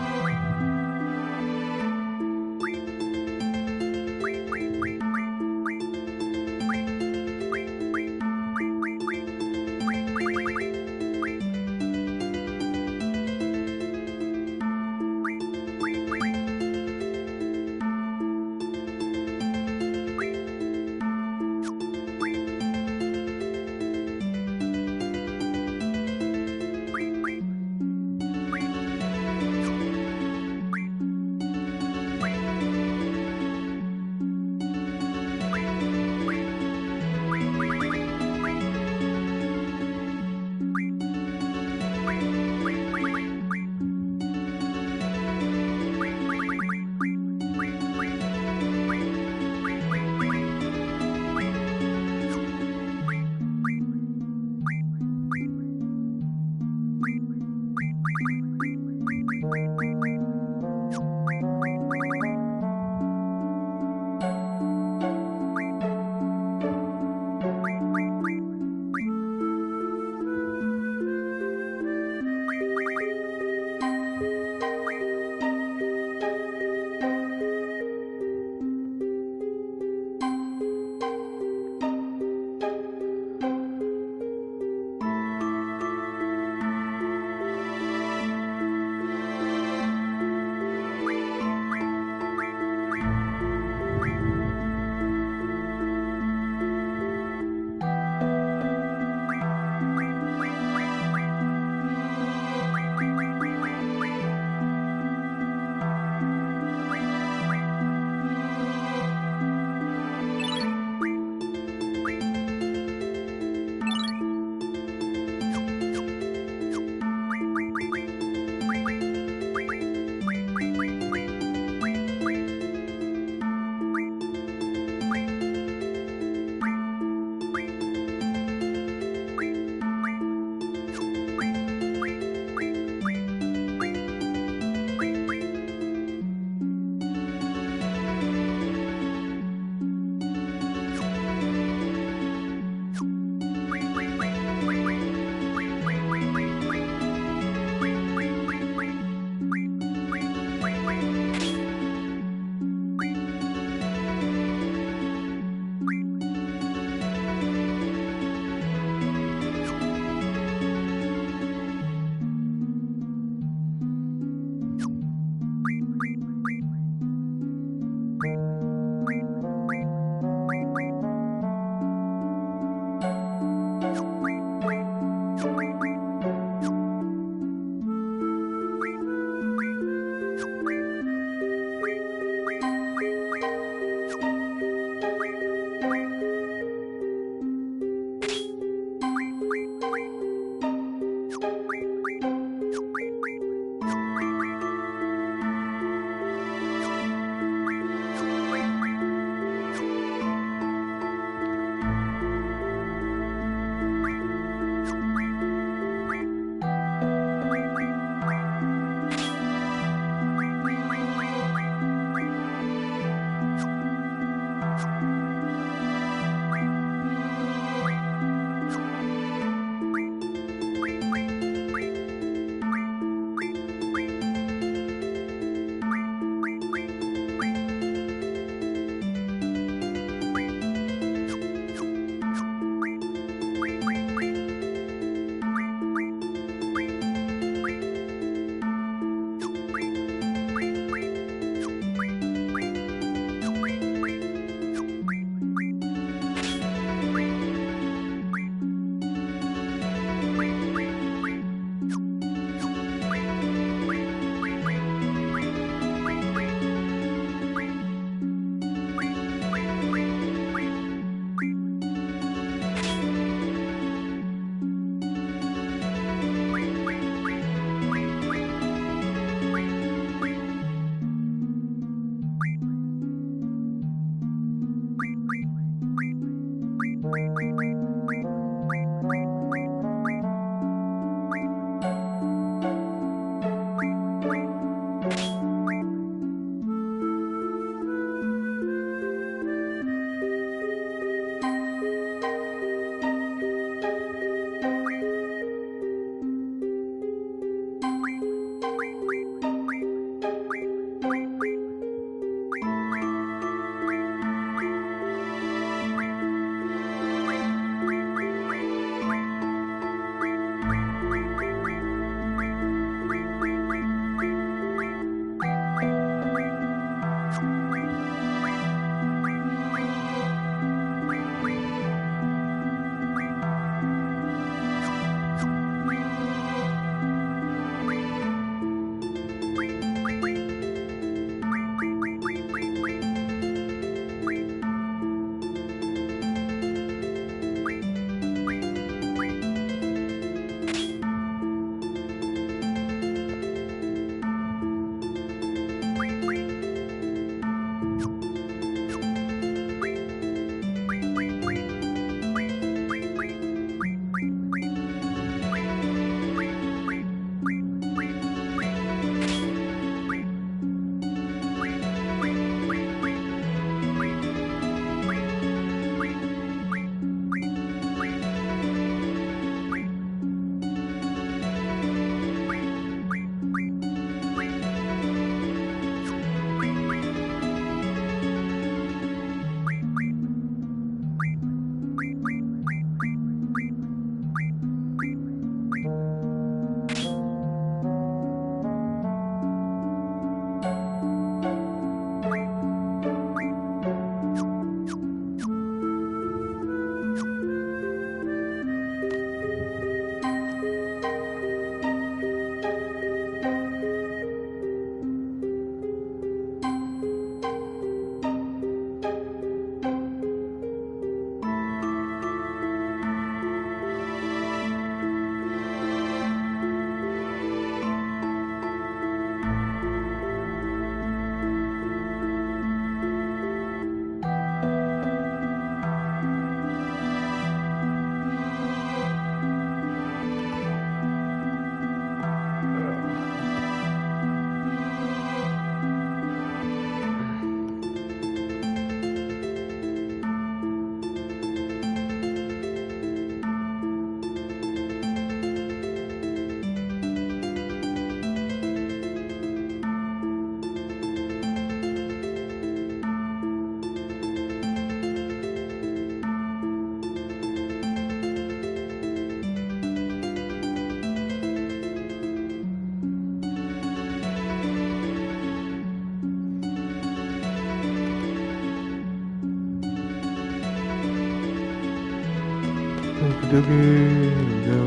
Okie dokie, here we go.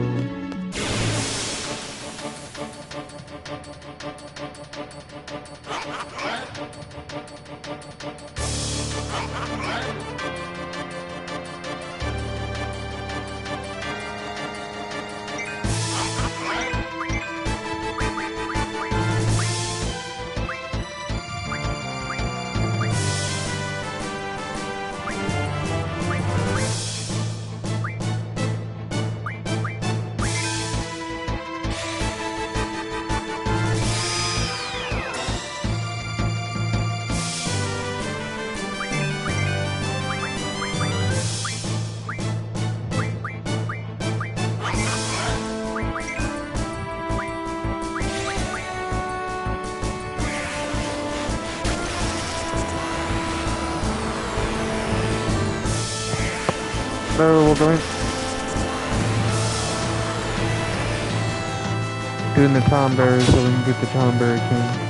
So we're doing the Tom Berry so we can get the Tom Berry King.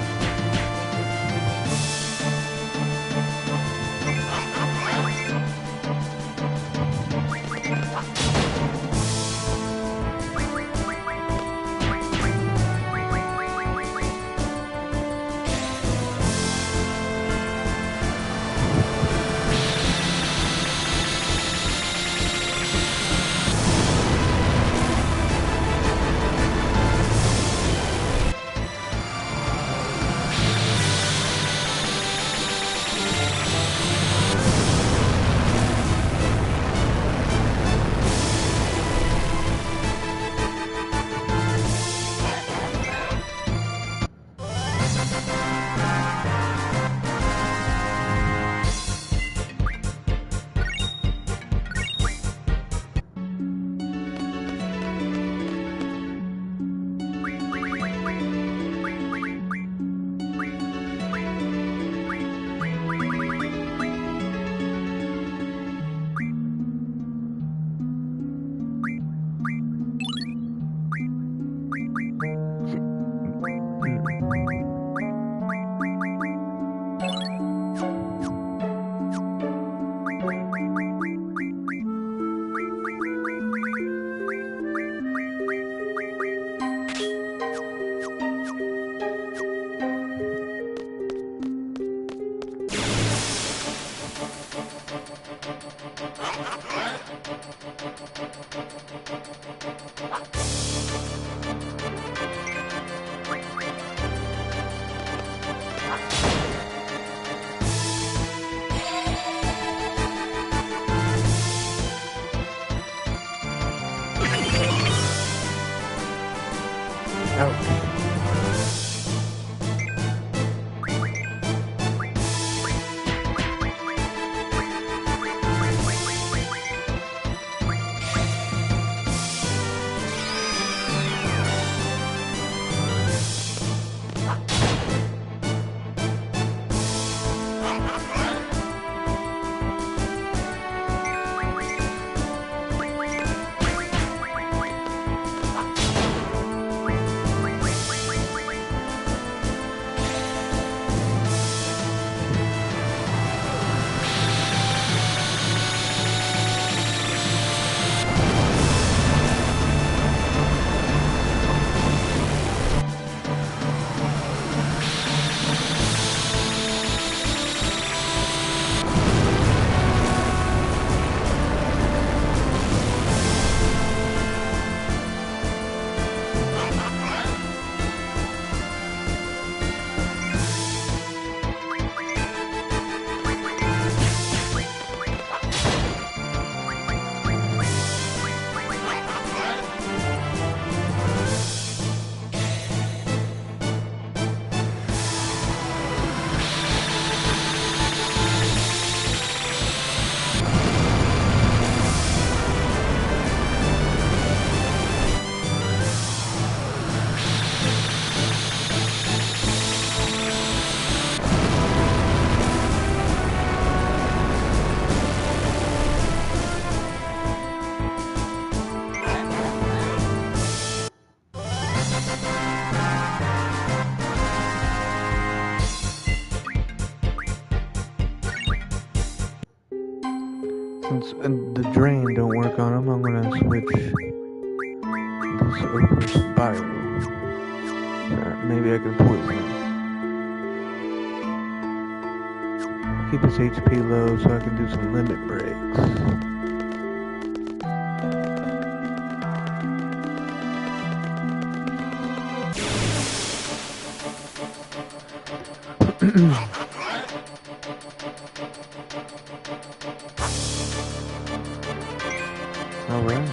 Since the drain don't work on them, I'm gonna switch this over to bio. Maybe I can poison him. Keep his HP low so I can do some limit breaks. Alright.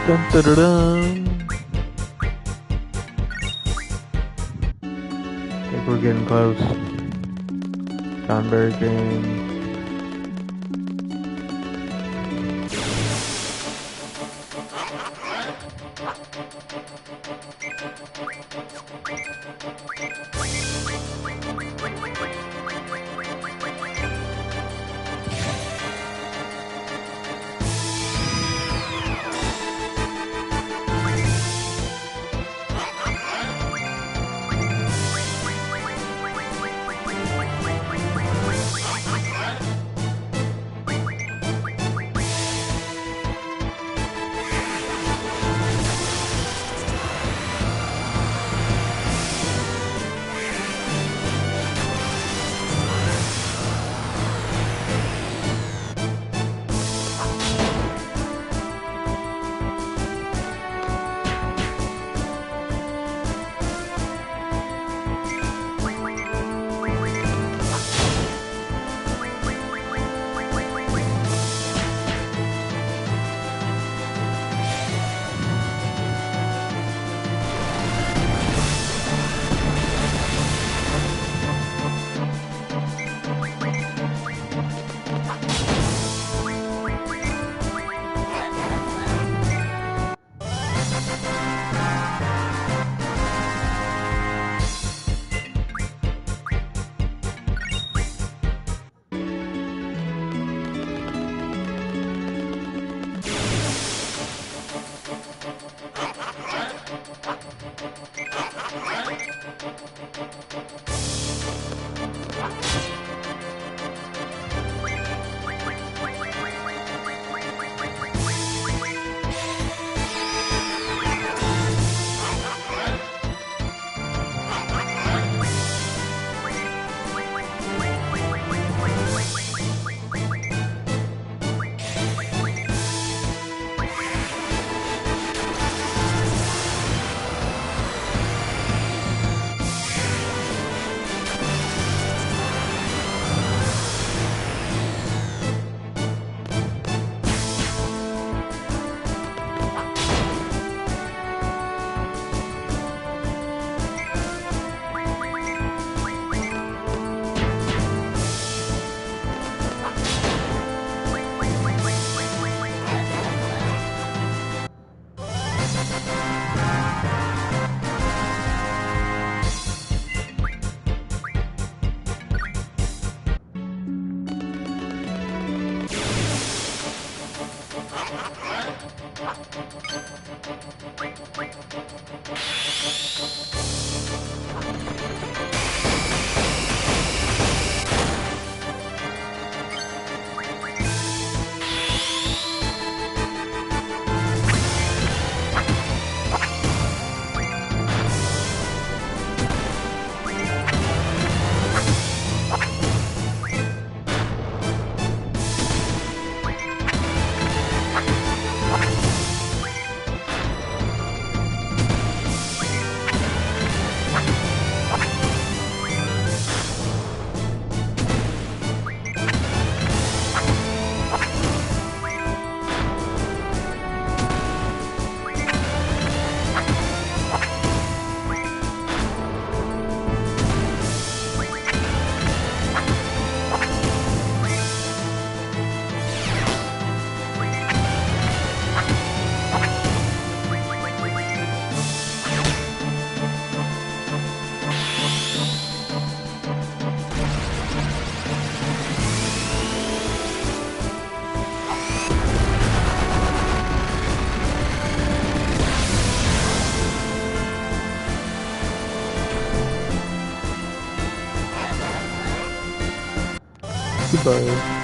Dun, dun, dun, dun. I think we're getting close. John Berry game. Goodbye.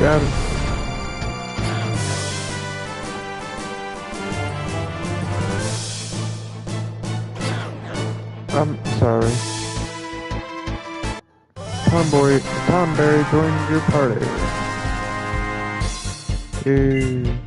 Got him. I'm sorry. Tom Berry joined your party. Yay.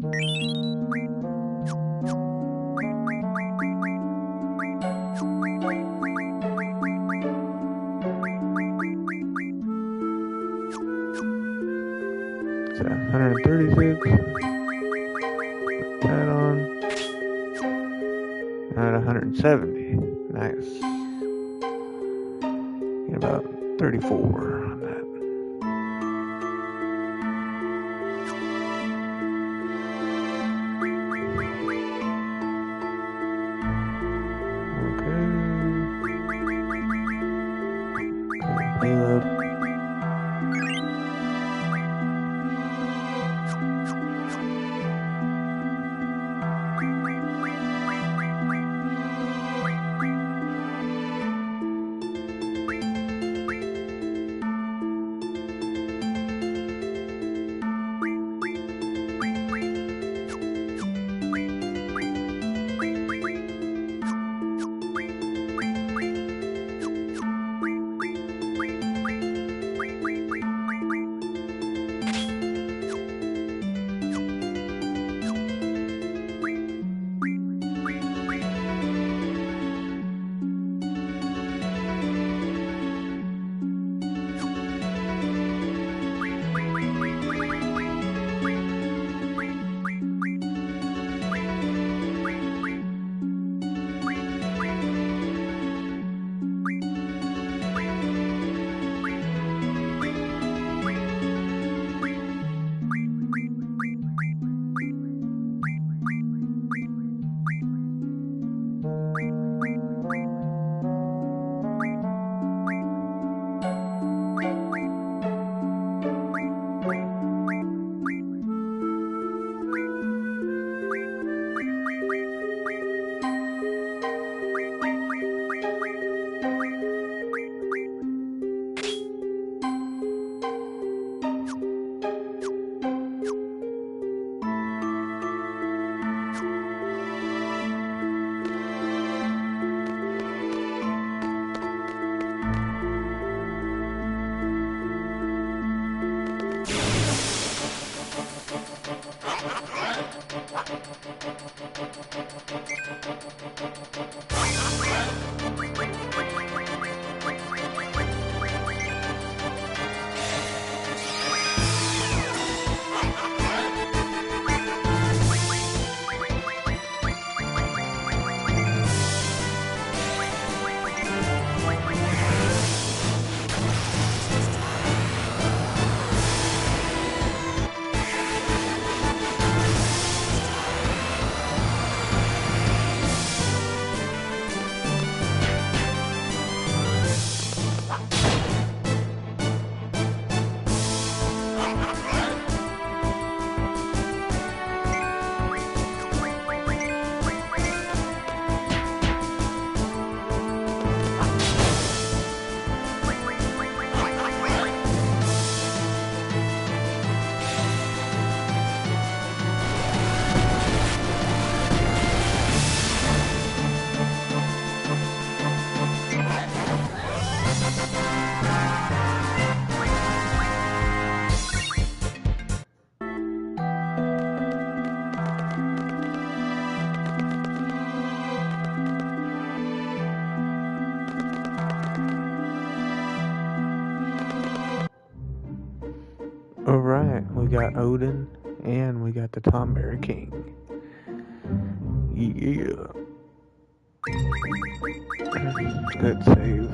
It's at 136. That on. At 170. Nice. Get about 34 on that. Okay. Heal up. Alright, we got Odin and we got the Tomberry King. Yeah. Good save.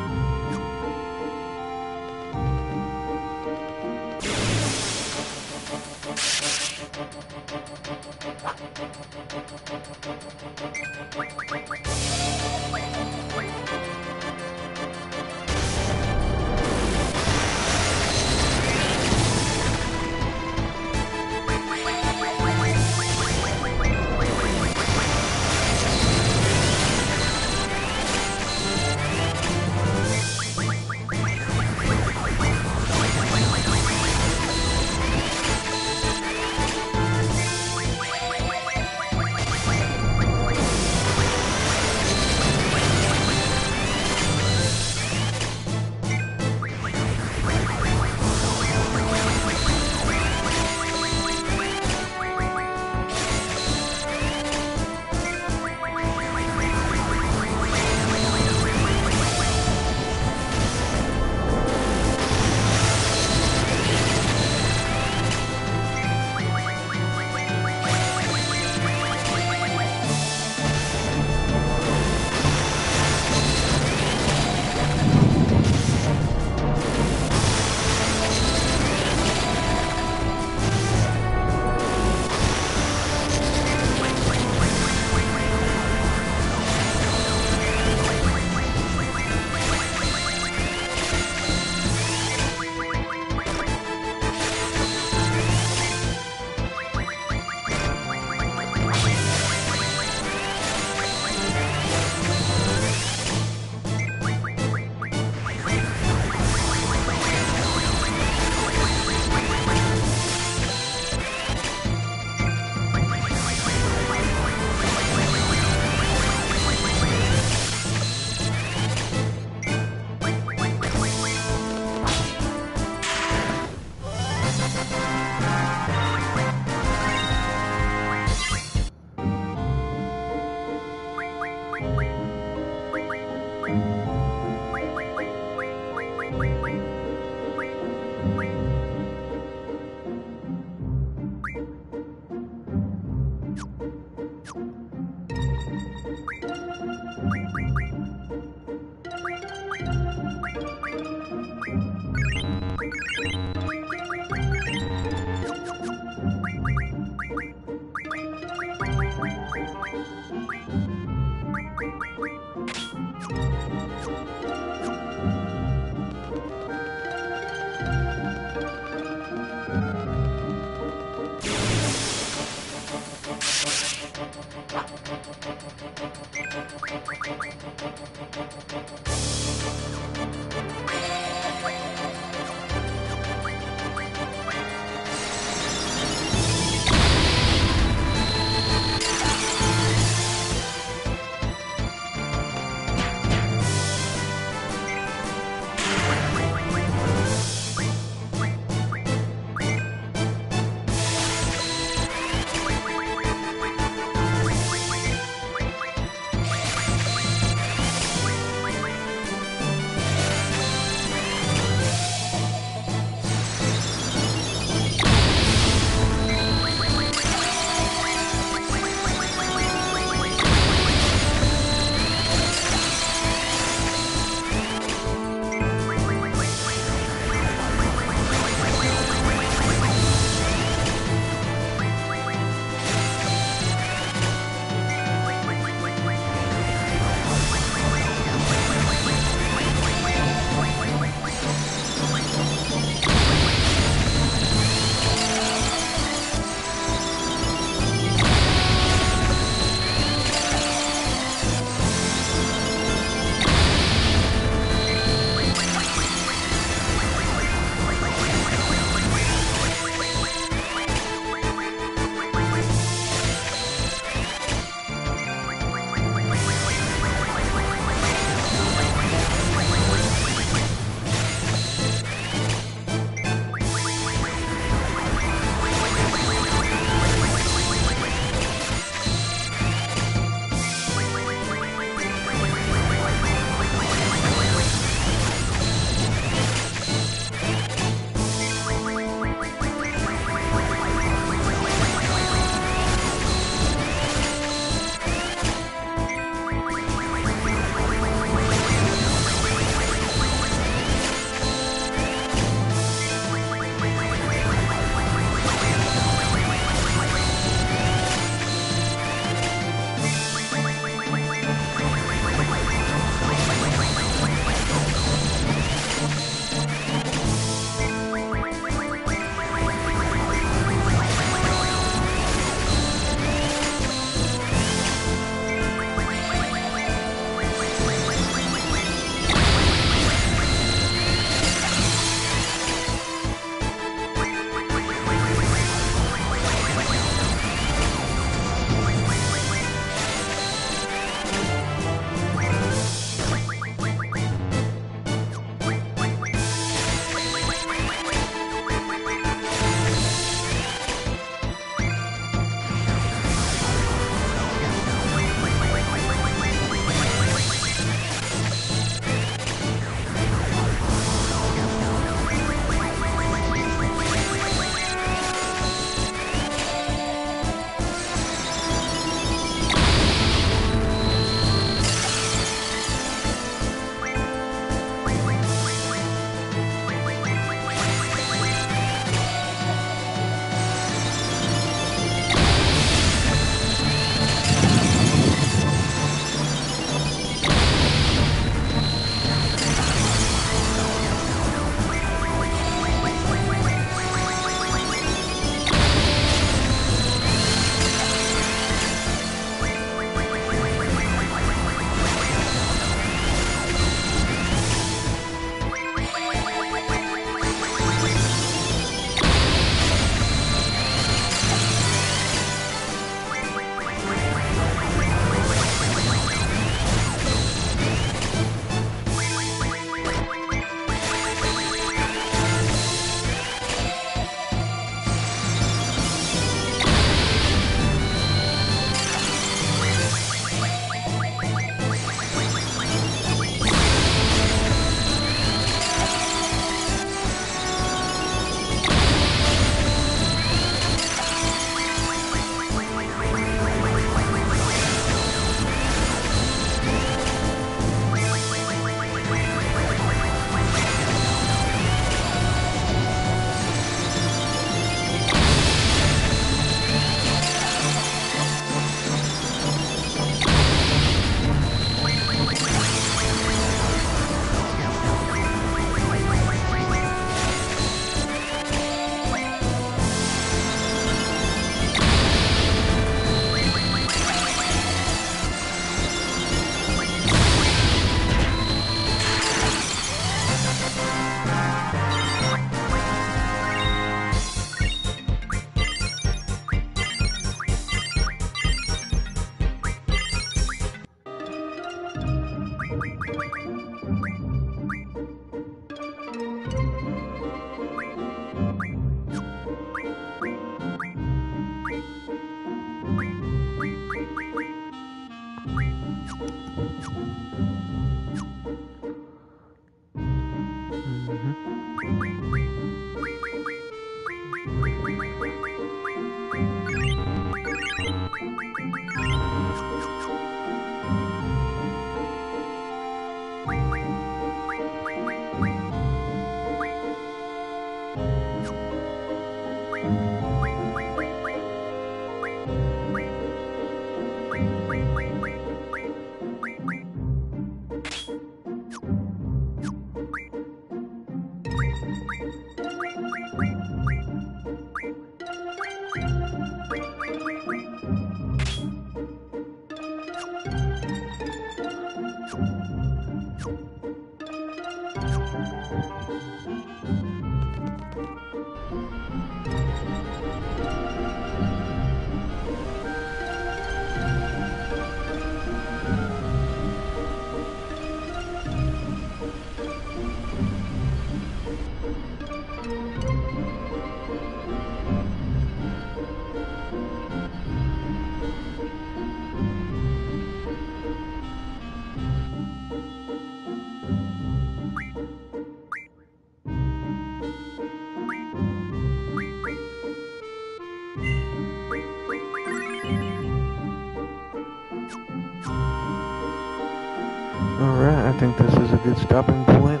Alright, I think this is a good stopping point.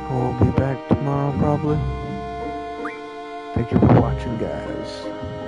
We'll be back tomorrow probably. Thank you for watching, guys.